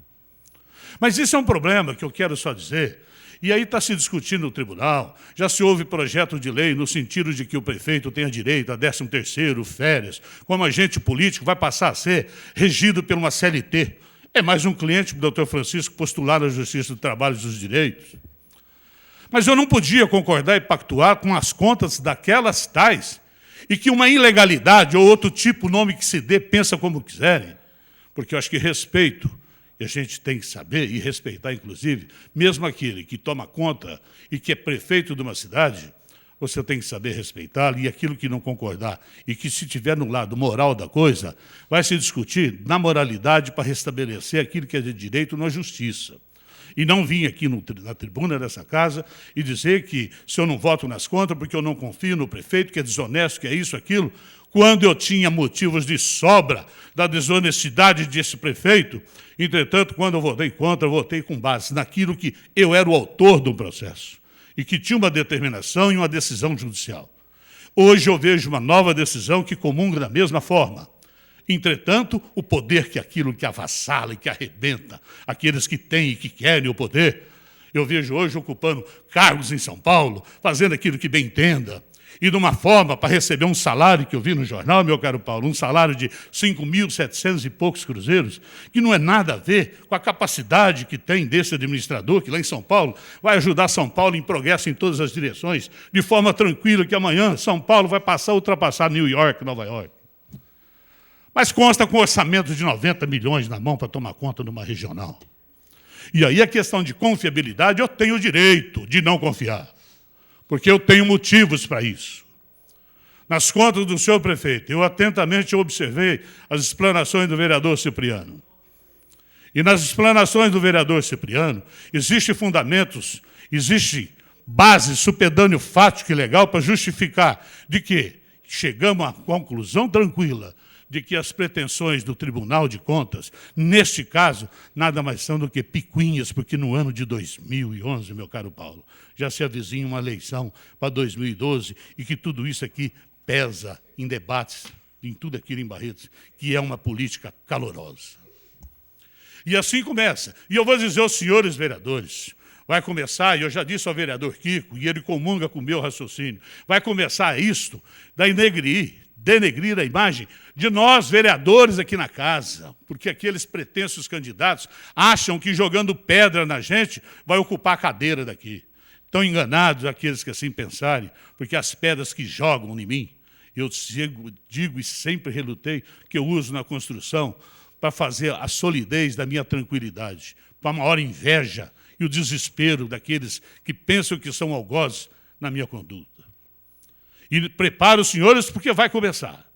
Mas isso é um problema que eu quero só dizer, e aí está se discutindo no tribunal, já se houve projeto de lei no sentido de que o prefeito tenha direito a 13º, férias, como agente político vai passar a ser regido por uma CLT. É mais um cliente do Dr. Francisco postular na Justiça do Trabalho e dos Direitos. Mas eu não podia concordar e pactuar com as contas daquelas tais e que uma ilegalidade ou outro tipo, nome que se dê, pensa como quiserem. Porque eu acho que respeito, e a gente tem que saber e respeitar, inclusive, mesmo aquele que toma conta e que é prefeito de uma cidade, você tem que saber respeitá-lo, e aquilo que não concordar, e que se estiver no lado moral da coisa, vai se discutir na moralidade para restabelecer aquilo que é de direito na justiça. E não vim aqui na tribuna dessa casa e dizer que se eu não voto nas contas porque eu não confio no prefeito, que é desonesto, que é isso, aquilo, quando eu tinha motivos de sobra da desonestidade desse prefeito. Entretanto, quando eu votei contra, eu votei com base naquilo que eu era o autor do processo e que tinha uma determinação e uma decisão judicial. Hoje eu vejo uma nova decisão que comunga da mesma forma. Entretanto, o poder que aquilo que avassala e que arrebenta aqueles que têm e que querem o poder, eu vejo hoje ocupando cargos em São Paulo, fazendo aquilo que bem entenda, e de uma forma para receber um salário que eu vi no jornal, meu caro Paulo, um salário de 5.700 e poucos cruzeiros, que não é nada a ver com a capacidade que tem desse administrador, que lá em São Paulo vai ajudar São Paulo em progresso em todas as direções, de forma tranquila que amanhã São Paulo vai passar a ultrapassar New York, Nova York. Mas consta com orçamento de 90 milhões na mão para tomar conta de uma regional. E aí a questão de confiabilidade, eu tenho o direito de não confiar, porque eu tenho motivos para isso. Nas contas do senhor prefeito, eu atentamente observei as explanações do vereador Cipriano. E nas explanações do vereador Cipriano, existem fundamentos, existe base, supedâneo fático e legal para justificar de que chegamos à conclusão tranquila de que as pretensões do Tribunal de Contas, neste caso, nada mais são do que picuinhas, porque no ano de 2011, meu caro Paulo, já se avizinha uma eleição para 2012 e que tudo isso aqui pesa em debates, em tudo aquilo em Barretos, que é uma política calorosa. E assim começa. E eu vou dizer aos senhores vereadores, vai começar, e eu já disse ao vereador Kiko, e ele comunga com o meu raciocínio, vai começar isto da denegrir a imagem de nós, vereadores aqui na casa, porque aqueles pretensos candidatos acham que jogando pedra na gente vai ocupar a cadeira daqui. Estão enganados aqueles que assim pensarem, porque as pedras que jogam em mim, eu digo e sempre relutei que eu uso na construção para fazer a solidez da minha tranquilidade, para a maior inveja e o desespero daqueles que pensam que são algozes na minha conduta. E preparo os senhores porque vai começar.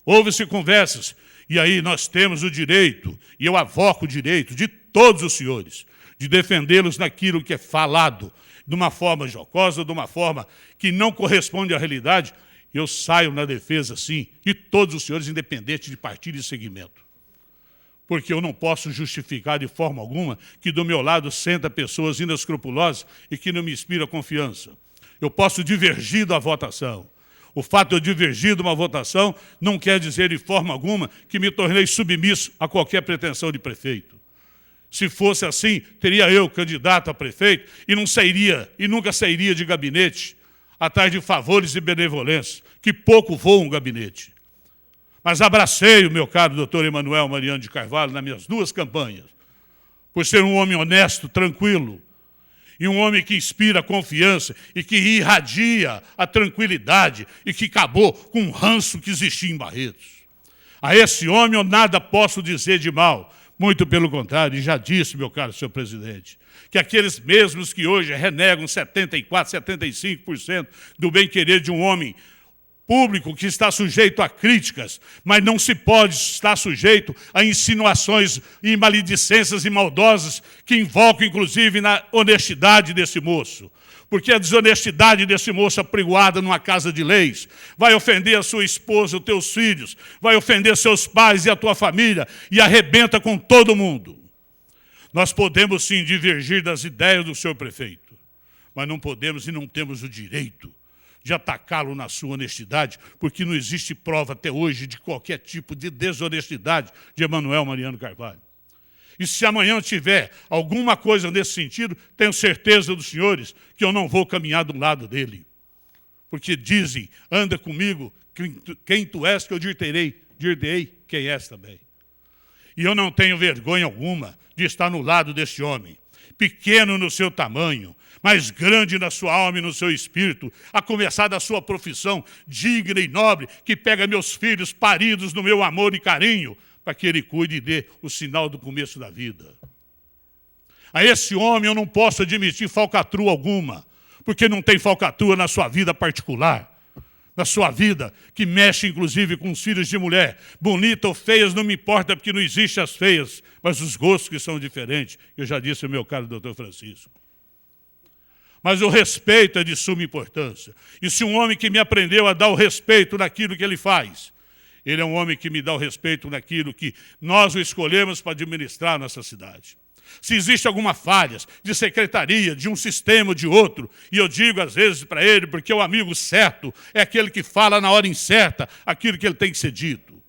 Houve-se conversas, e aí nós temos o direito, e eu avoco o direito de todos os senhores, de defendê-los naquilo que é falado, de uma forma jocosa, de uma forma que não corresponde à realidade. Eu saio na defesa, sim, e todos os senhores, independente de partido e segmento. Porque eu não posso justificar de forma alguma que do meu lado senta pessoas inescrupulosas e que não me inspira confiança. Eu posso divergir da votação. O fato de eu divergir de uma votação não quer dizer de forma alguma que me tornei submisso a qualquer pretensão de prefeito. Se fosse assim, teria eu candidato a prefeito e não sairia, e nunca sairia de gabinete atrás de favores e benevolência, que pouco voa um gabinete. Mas abracei o meu caro doutor Emanuel Mariano de Carvalho nas minhas 2 campanhas, por ser um homem honesto, tranquilo, e um homem que inspira confiança e que irradia a tranquilidade e que acabou com o ranço que existia em Barretos. A esse homem eu nada posso dizer de mal, muito pelo contrário, e já disse, meu caro senhor presidente, que aqueles mesmos que hoje renegam 74%, 75% do bem-querer de um homem público que está sujeito a críticas, mas não se pode estar sujeito a insinuações e maledicências e maldosas que invocam, inclusive, na honestidade desse moço. Porque a desonestidade desse moço apregoada numa casa de leis vai ofender a sua esposa, os teus filhos, vai ofender seus pais e a tua família e arrebenta com todo mundo. Nós podemos, sim, divergir das ideias do senhor prefeito, mas não podemos e não temos o direito de atacá-lo na sua honestidade, porque não existe prova até hoje de qualquer tipo de desonestidade de Emanuel Mariano Carvalho. E se amanhã tiver alguma coisa nesse sentido, tenho certeza dos senhores que eu não vou caminhar do lado dele. Porque dizem, anda comigo, quem tu és que eu dir-te-ei quem és também. E eu não tenho vergonha alguma de estar no lado deste homem, pequeno no seu tamanho, mas grande na sua alma e no seu espírito, a começar da sua profissão digna e nobre, que pega meus filhos paridos no meu amor e carinho, para que ele cuide e dê o sinal do começo da vida. A esse homem eu não posso admitir falcatrua alguma, porque não tem falcatrua na sua vida particular, na sua vida, que mexe inclusive com os filhos de mulher. Bonita ou feias, não me importa, porque não existem as feias, mas os gostos que são diferentes. Eu já disse ao meu caro doutor Francisco. Mas o respeito é de suma importância. E se um homem que me aprendeu a dar o respeito naquilo que ele faz, ele é um homem que me dá o respeito naquilo que nós o escolhemos para administrar a nossa cidade. Se existe alguma falha de secretaria, de um sistema ou de outro, e eu digo às vezes para ele, porque o amigo certo é aquele que fala na hora incerta aquilo que ele tem que ser dito.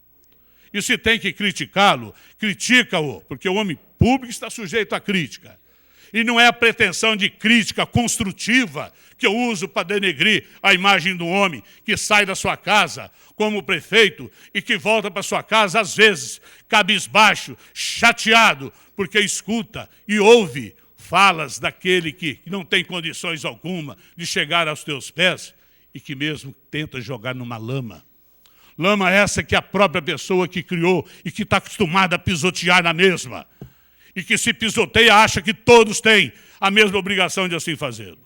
E se tem que criticá-lo, critica-o, porque o homem público está sujeito à crítica. E não é a pretensão de crítica construtiva que eu uso para denegrir a imagem do homem que sai da sua casa como prefeito e que volta para sua casa, às vezes, cabisbaixo, chateado, porque escuta e ouve falas daquele que não tem condições alguma de chegar aos teus pés e que mesmo tenta jogar numa lama. Lama essa que é a própria pessoa que criou e que está acostumada a pisotear na mesma. E que se pisoteia acha que todos têm a mesma obrigação de assim fazê-lo.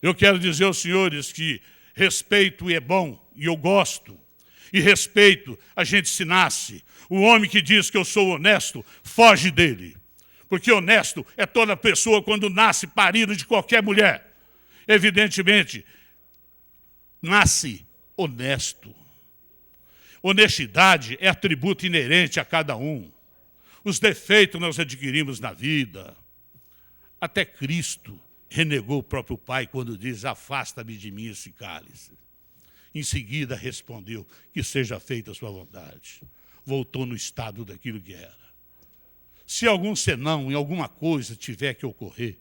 Eu quero dizer aos senhores que respeito é bom, e eu gosto. E respeito a gente se nasce. O homem que diz que eu sou honesto, foge dele. Porque honesto é toda pessoa quando nasce parido de qualquer mulher. Evidentemente, nasce honesto. Honestidade é atributo inerente a cada um. Os defeitos nós adquirimos na vida. Até Cristo renegou o próprio Pai quando diz, afasta-me de mim esse cálice. Em seguida respondeu, que seja feita a sua vontade. Voltou no estado daquilo que era. Se algum senão em alguma coisa tiver que ocorrer,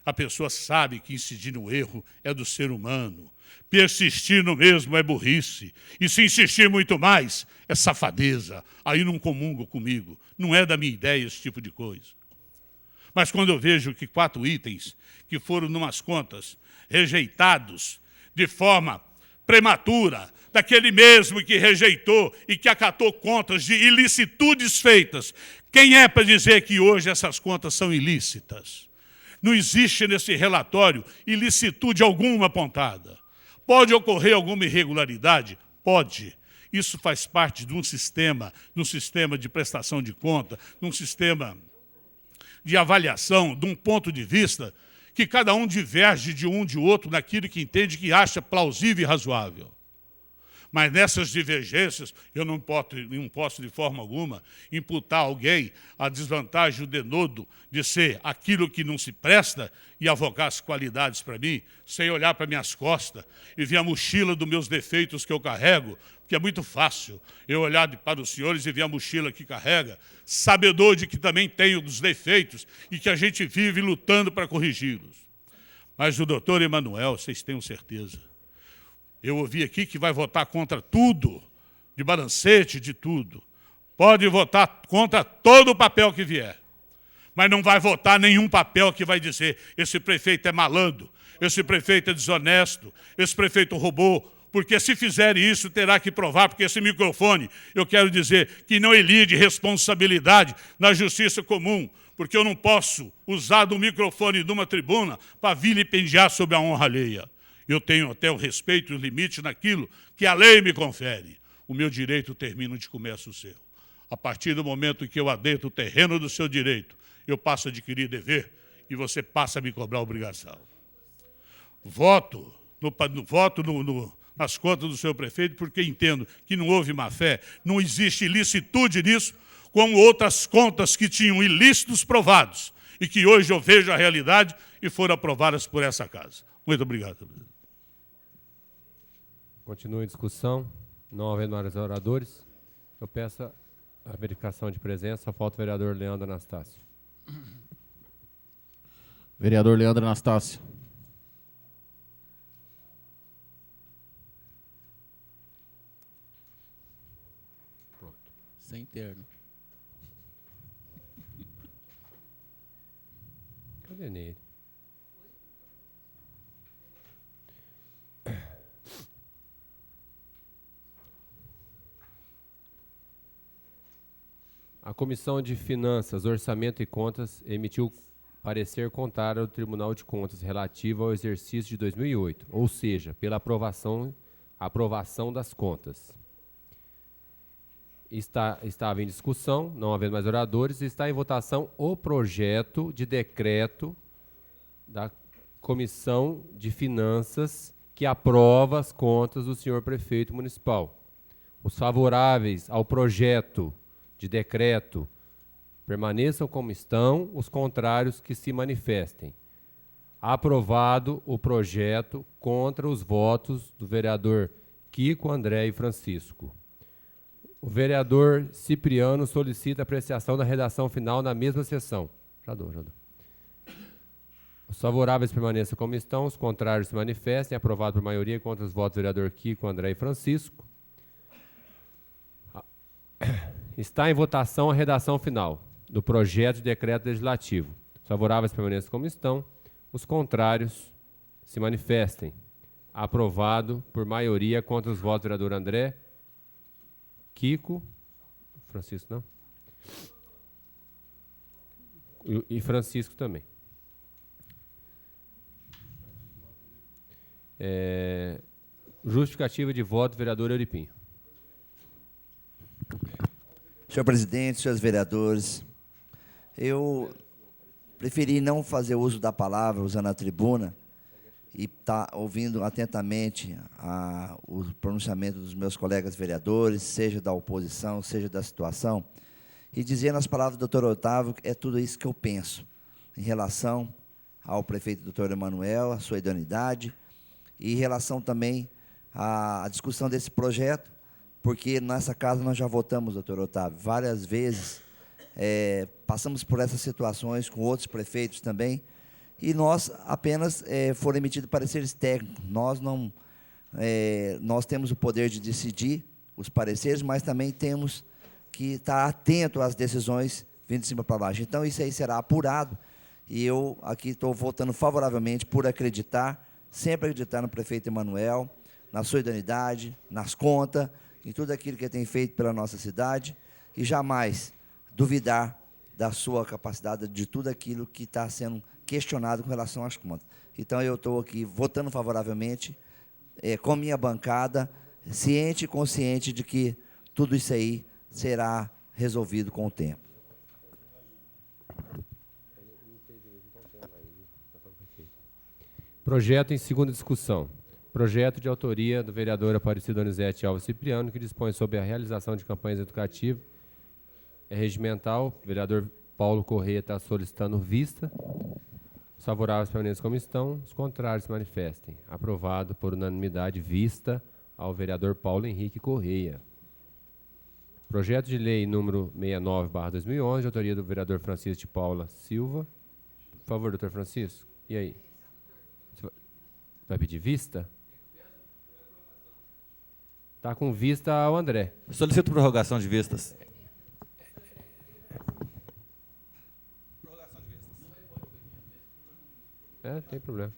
a pessoa sabe que incidir no erro é do ser humano. Persistir no mesmo é burrice. E se insistir muito mais, é safadeza. Aí não comungo comigo. Não é da minha ideia esse tipo de coisa. Mas quando eu vejo que 4 itens que foram numas contas rejeitados de forma prematura, daquele mesmo que rejeitou e que acatou contas de ilicitudes feitas, quem é para dizer que hoje essas contas são ilícitas? Não existe nesse relatório ilicitude alguma apontada. Pode ocorrer alguma irregularidade? Pode. Isso faz parte de um sistema de prestação de conta, de um sistema de avaliação, de um ponto de vista que cada um diverge de um de outro naquilo que entende que acha plausível e razoável. Mas nessas divergências, eu não posso de forma alguma imputar a alguém a desvantagem, o denodo de ser aquilo que não se presta e avocar as qualidades para mim, sem olhar para minhas costas e ver a mochila dos meus defeitos que eu carrego, porque é muito fácil eu olhar para os senhores e ver a mochila que carrega, sabedor de que também tenho dos defeitos e que a gente vive lutando para corrigi-los. Mas o doutor Emanuel, vocês tenham certeza, eu ouvi aqui que vai votar contra tudo, de balancete, de tudo. Pode votar contra todo o papel que vier, mas não vai votar nenhum papel que vai dizer esse prefeito é malandro, esse prefeito é desonesto, esse prefeito roubou, porque se fizer isso, terá que provar, porque esse microfone, eu quero dizer, que não elide responsabilidade na justiça comum, porque eu não posso usar do microfone de uma tribuna para vilipendiar sobre a honra alheia. Eu tenho até o respeito e os limites naquilo que a lei me confere. O meu direito termina onde começa o seu. A partir do momento que eu adentro o terreno do seu direito, eu passo a adquirir dever e você passa a me cobrar obrigação. Voto nas contas do seu prefeito porque entendo que não houve má-fé, não existe ilicitude nisso, como outras contas que tinham ilícitos provados e que hoje eu vejo a realidade e foram aprovadas por essa casa. Muito obrigado, presidente. Continua em discussão. Não havendo mais oradores, eu peço a verificação de presença. Falta o vereador Leandro Anastácio. Vereador Leandro Anastácio. Pronto. Sem terno. Cadê nele? A Comissão de Finanças, Orçamento e Contas emitiu parecer contrário ao Tribunal de Contas relativo ao exercício de 2008, ou seja, pela aprovação das contas. Estava em discussão, não havendo mais oradores, e está em votação o projeto de decreto da Comissão de Finanças que aprova as contas do senhor prefeito municipal. Os favoráveis ao projeto de decreto permaneçam como estão, os contrários que se manifestem. Aprovado o projeto contra os votos do vereador Kiko, André e Francisco. O vereador Cipriano solicita apreciação da redação final na mesma sessão. Já dou. Os favoráveis permaneçam como estão, os contrários se manifestem. Aprovado por maioria contra os votos do vereador Kiko, André e Francisco. Está em votação a redação final do projeto de decreto legislativo. Os favoráveis permaneçam como estão, os contrários se manifestem. Aprovado por maioria contra os votos do vereador André, Kiko, Francisco não? E Francisco também. Justificativa de voto, vereador Euripinho. Senhor presidente, senhores vereadores, eu preferi não fazer uso da palavra, usando a tribuna, e estar ouvindo atentamente o pronunciamento dos meus colegas vereadores, seja da oposição, seja da situação, e dizendo as palavras do doutor Otávio, é tudo isso que eu penso, em relação ao prefeito doutor Emanuel, a sua idoneidade, e em relação também à discussão desse projeto, porque nessa casa nós já votamos, doutor Otávio, várias vezes, passamos por essas situações com outros prefeitos também, e nós apenas foram emitidos pareceres técnicos. Nós temos o poder de decidir os pareceres, mas também temos que estar atento às decisões vindo de cima para baixo. Então, isso aí será apurado, e eu aqui estou votando favoravelmente por acreditar, sempre acreditar no prefeito Emanuel, na sua idoneidade, nas contas, em tudo aquilo que ele tem feito pela nossa cidade, e jamais duvidar da sua capacidade, de tudo aquilo que está sendo questionado com relação às contas. Então, eu estou aqui votando favoravelmente, com minha bancada, ciente e consciente de que tudo isso aí será resolvido com o tempo. Projeto em segunda discussão. Projeto de autoria do vereador Aparecido Donizete Alves Cipriano, que dispõe sobre a realização de campanhas educativas. É regimental. O vereador Paulo Corrêa está solicitando vista. Os favoráveis permaneçam como estão, os contrários se manifestem. Aprovado por unanimidade, vista ao vereador Paulo Henrique Corrêa. Projeto de lei número 69/2011, de autoria do vereador Francisco de Paula Silva. Por favor, doutor Francisco. E aí? Você vai pedir vista? Está com vista ao André. Solicito prorrogação de vistas. Não tem problema.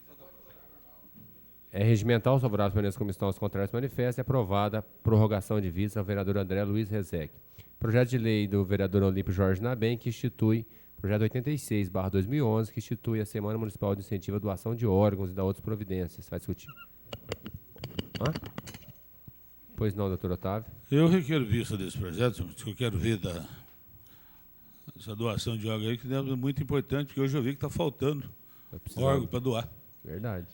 É regimental, os favoráveis permaneçam como estão, os contrários se manifestem. Aprovada a prorrogação de vista ao vereador André Luiz Rezec. Projeto de lei do vereador Olímpio Jorge Nabem, que institui, projeto 86/2011, que institui a Semana Municipal de Incentivo à Doação de Órgãos e da outras providências. Vai discutir? Hã? Pois não, doutor Otávio. Eu requero vista desse projeto, que eu quero ver essa doação de órgão aí, que é muito importante, porque hoje eu vi que está faltando órgão para doar. Verdade.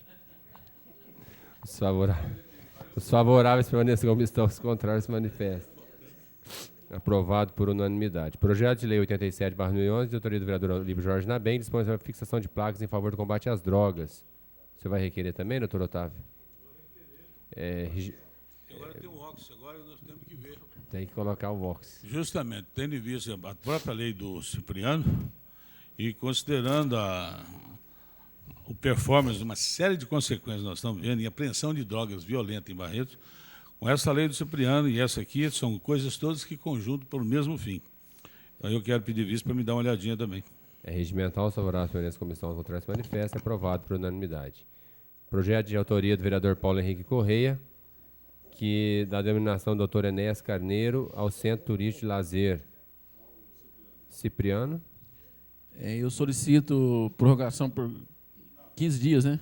Os favoráveis permanecem como estão, os contrários se manifestam. Aprovado por unanimidade. Projeto de lei 87/2011, de autoria do vereador Olímpio Jorge Nabem, dispõe sobre a fixação de placas em favor do combate às drogas. Você vai requerer também, doutor Otávio? Agora tem um Vox, agora nós temos que ver. Tem que colocar o Vox. Justamente, tendo em vista a própria lei do Cipriano e considerando o performance de uma série de consequências que nós estamos vendo em apreensão de drogas violentas em Barretos, com essa lei do Cipriano e essa aqui, são coisas todas que conjuntam para o mesmo fim. Então eu quero pedir vista para me dar uma olhadinha também. É regimental, os favoráveis permanecem como estão, os contrários se manifestam. Aprovado por unanimidade. Projeto de autoria do vereador Paulo Henrique Corrêa, que dá denominação do Dr. Enéas Carneiro ao Centro Turístico de Lazer. Cipriano. Eu solicito prorrogação por 15 dias, né?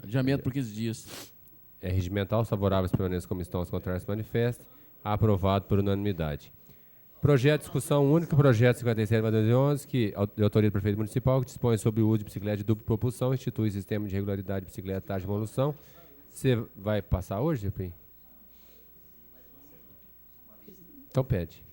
Adiamento por 15 dias. É regimental, os favoráveis permanecem como estão, os contrários se manifestem. Aprovado por unanimidade. Projeto de discussão única, projeto 57/2011, que de autoria do prefeito municipal, que dispõe sobre o uso de bicicleta de dupla propulsão, institui sistema de regularidade de bicicleta, taxa de evolução. Você vai passar hoje, Japim? Então pede.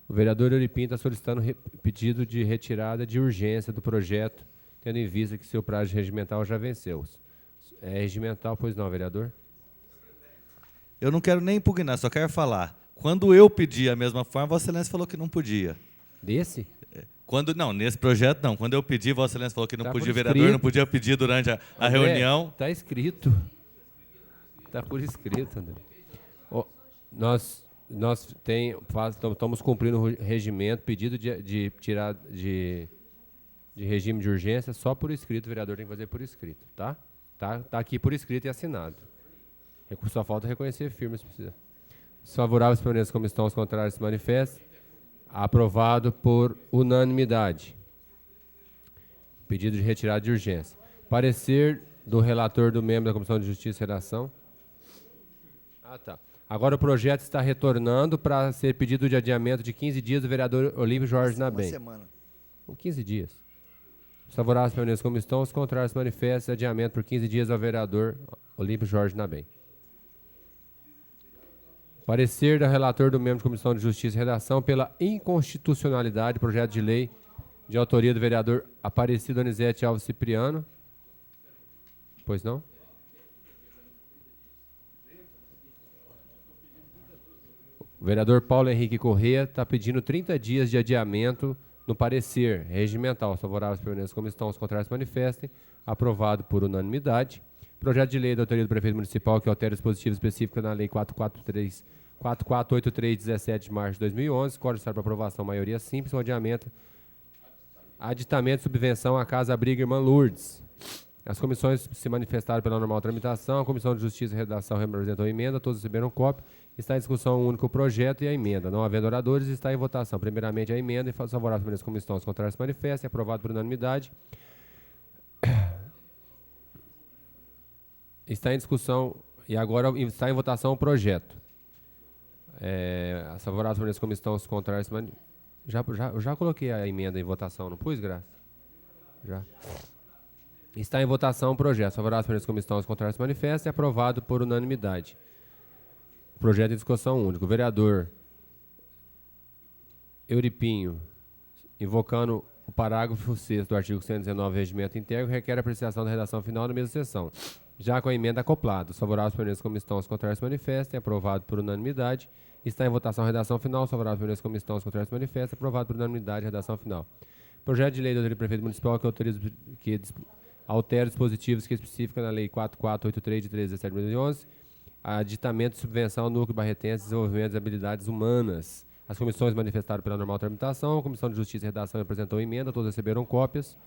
O vereador Euripim está solicitando pedido de retirada de urgência do projeto, tendo em vista que seu prazo regimental já venceu. É regimental, pois não, vereador? Eu não quero nem impugnar, só quero falar. Quando eu pedi a mesma forma, Vossa Excelência falou que não podia. Desse? Não, nesse projeto não. Quando eu pedi, Vossa Excelência falou que não Tá podia, por o vereador escrito. não podia pedir durante a reunião. Está escrito. Está por escrito, André. Nós estamos cumprindo o regimento, pedido de tirar de regime de urgência só por escrito, o vereador tem que fazer por escrito, tá? Tá aqui por escrito e assinado. Só falta reconhecer firme se precisa. Os favoráveis permanecem como estão, os contrários se manifestam. Aprovado por unanimidade. Pedido de retirada de urgência. Parecer do relator do membro da Comissão de Justiça e Redação. Tá. Agora o projeto está retornando para ser pedido de adiamento de 15 dias do vereador Olímpio Jorge Nabem. Uma semana. 15 dias. Os favoráveis permanecem como estão, os contrários se manifestam. Adiamento por 15 dias ao vereador Olímpio Jorge Nabem. Parecer do relator do membro da Comissão de Justiça e Redação pela inconstitucionalidade do projeto de lei de autoria do vereador Aparecido Donizete Alves Cipriano. Pois não? O vereador Paulo Henrique Corrêa está pedindo 30 dias de adiamento no parecer regimental. Os favoráveis permanecem como estão, os contrários se manifestem. Aprovado por unanimidade. Projeto de lei da autoria do prefeito municipal que altera o dispositivo específico na lei 4483, 17 de março de 2011, código para aprovação, maioria simples, com aditamento de subvenção à Casa Abrigo Irmã Lourdes. As comissões se manifestaram pela normal tramitação, a Comissão de Justiça e Redação representou a emenda, todos receberam cópia, está em discussão o único projeto e a emenda. Não havendo oradores, está em votação. Primeiramente a emenda, e favorável pelas comissões, os contrários se manifestem, aprovado por unanimidade. Está em discussão e agora está em votação o projeto. As favoráveis permanentes como estão, os contrários... Já coloquei a emenda em votação, não pus, Graça? Já. Está em votação o projeto. Favoráveis permanentes como estão, os contrários se manifestam. É aprovado por unanimidade. Projeto em discussão única. O vereador Euripinho, invocando o parágrafo 6º do artigo 119 do Regimento Interno, requer a apreciação da redação final na mesma sessão. Já com a emenda acoplada, os favoráveis permanentes como estão, os contrários se manifestam. É aprovado por unanimidade. Está em votação a redação final. Os favoráveis permanentes como estão, os contrários se manifestam. É aprovado por unanimidade a redação final. Projeto de lei do prefeito municipal que altera dispositivos que especificam na Lei 4483 de 13/17 de 2011, aditamento de subvenção ao núcleo barretense, desenvolvimento de habilidades humanas. As comissões manifestaram pela normal tramitação. A Comissão de Justiça e Redação apresentou emenda, todos receberam cópias.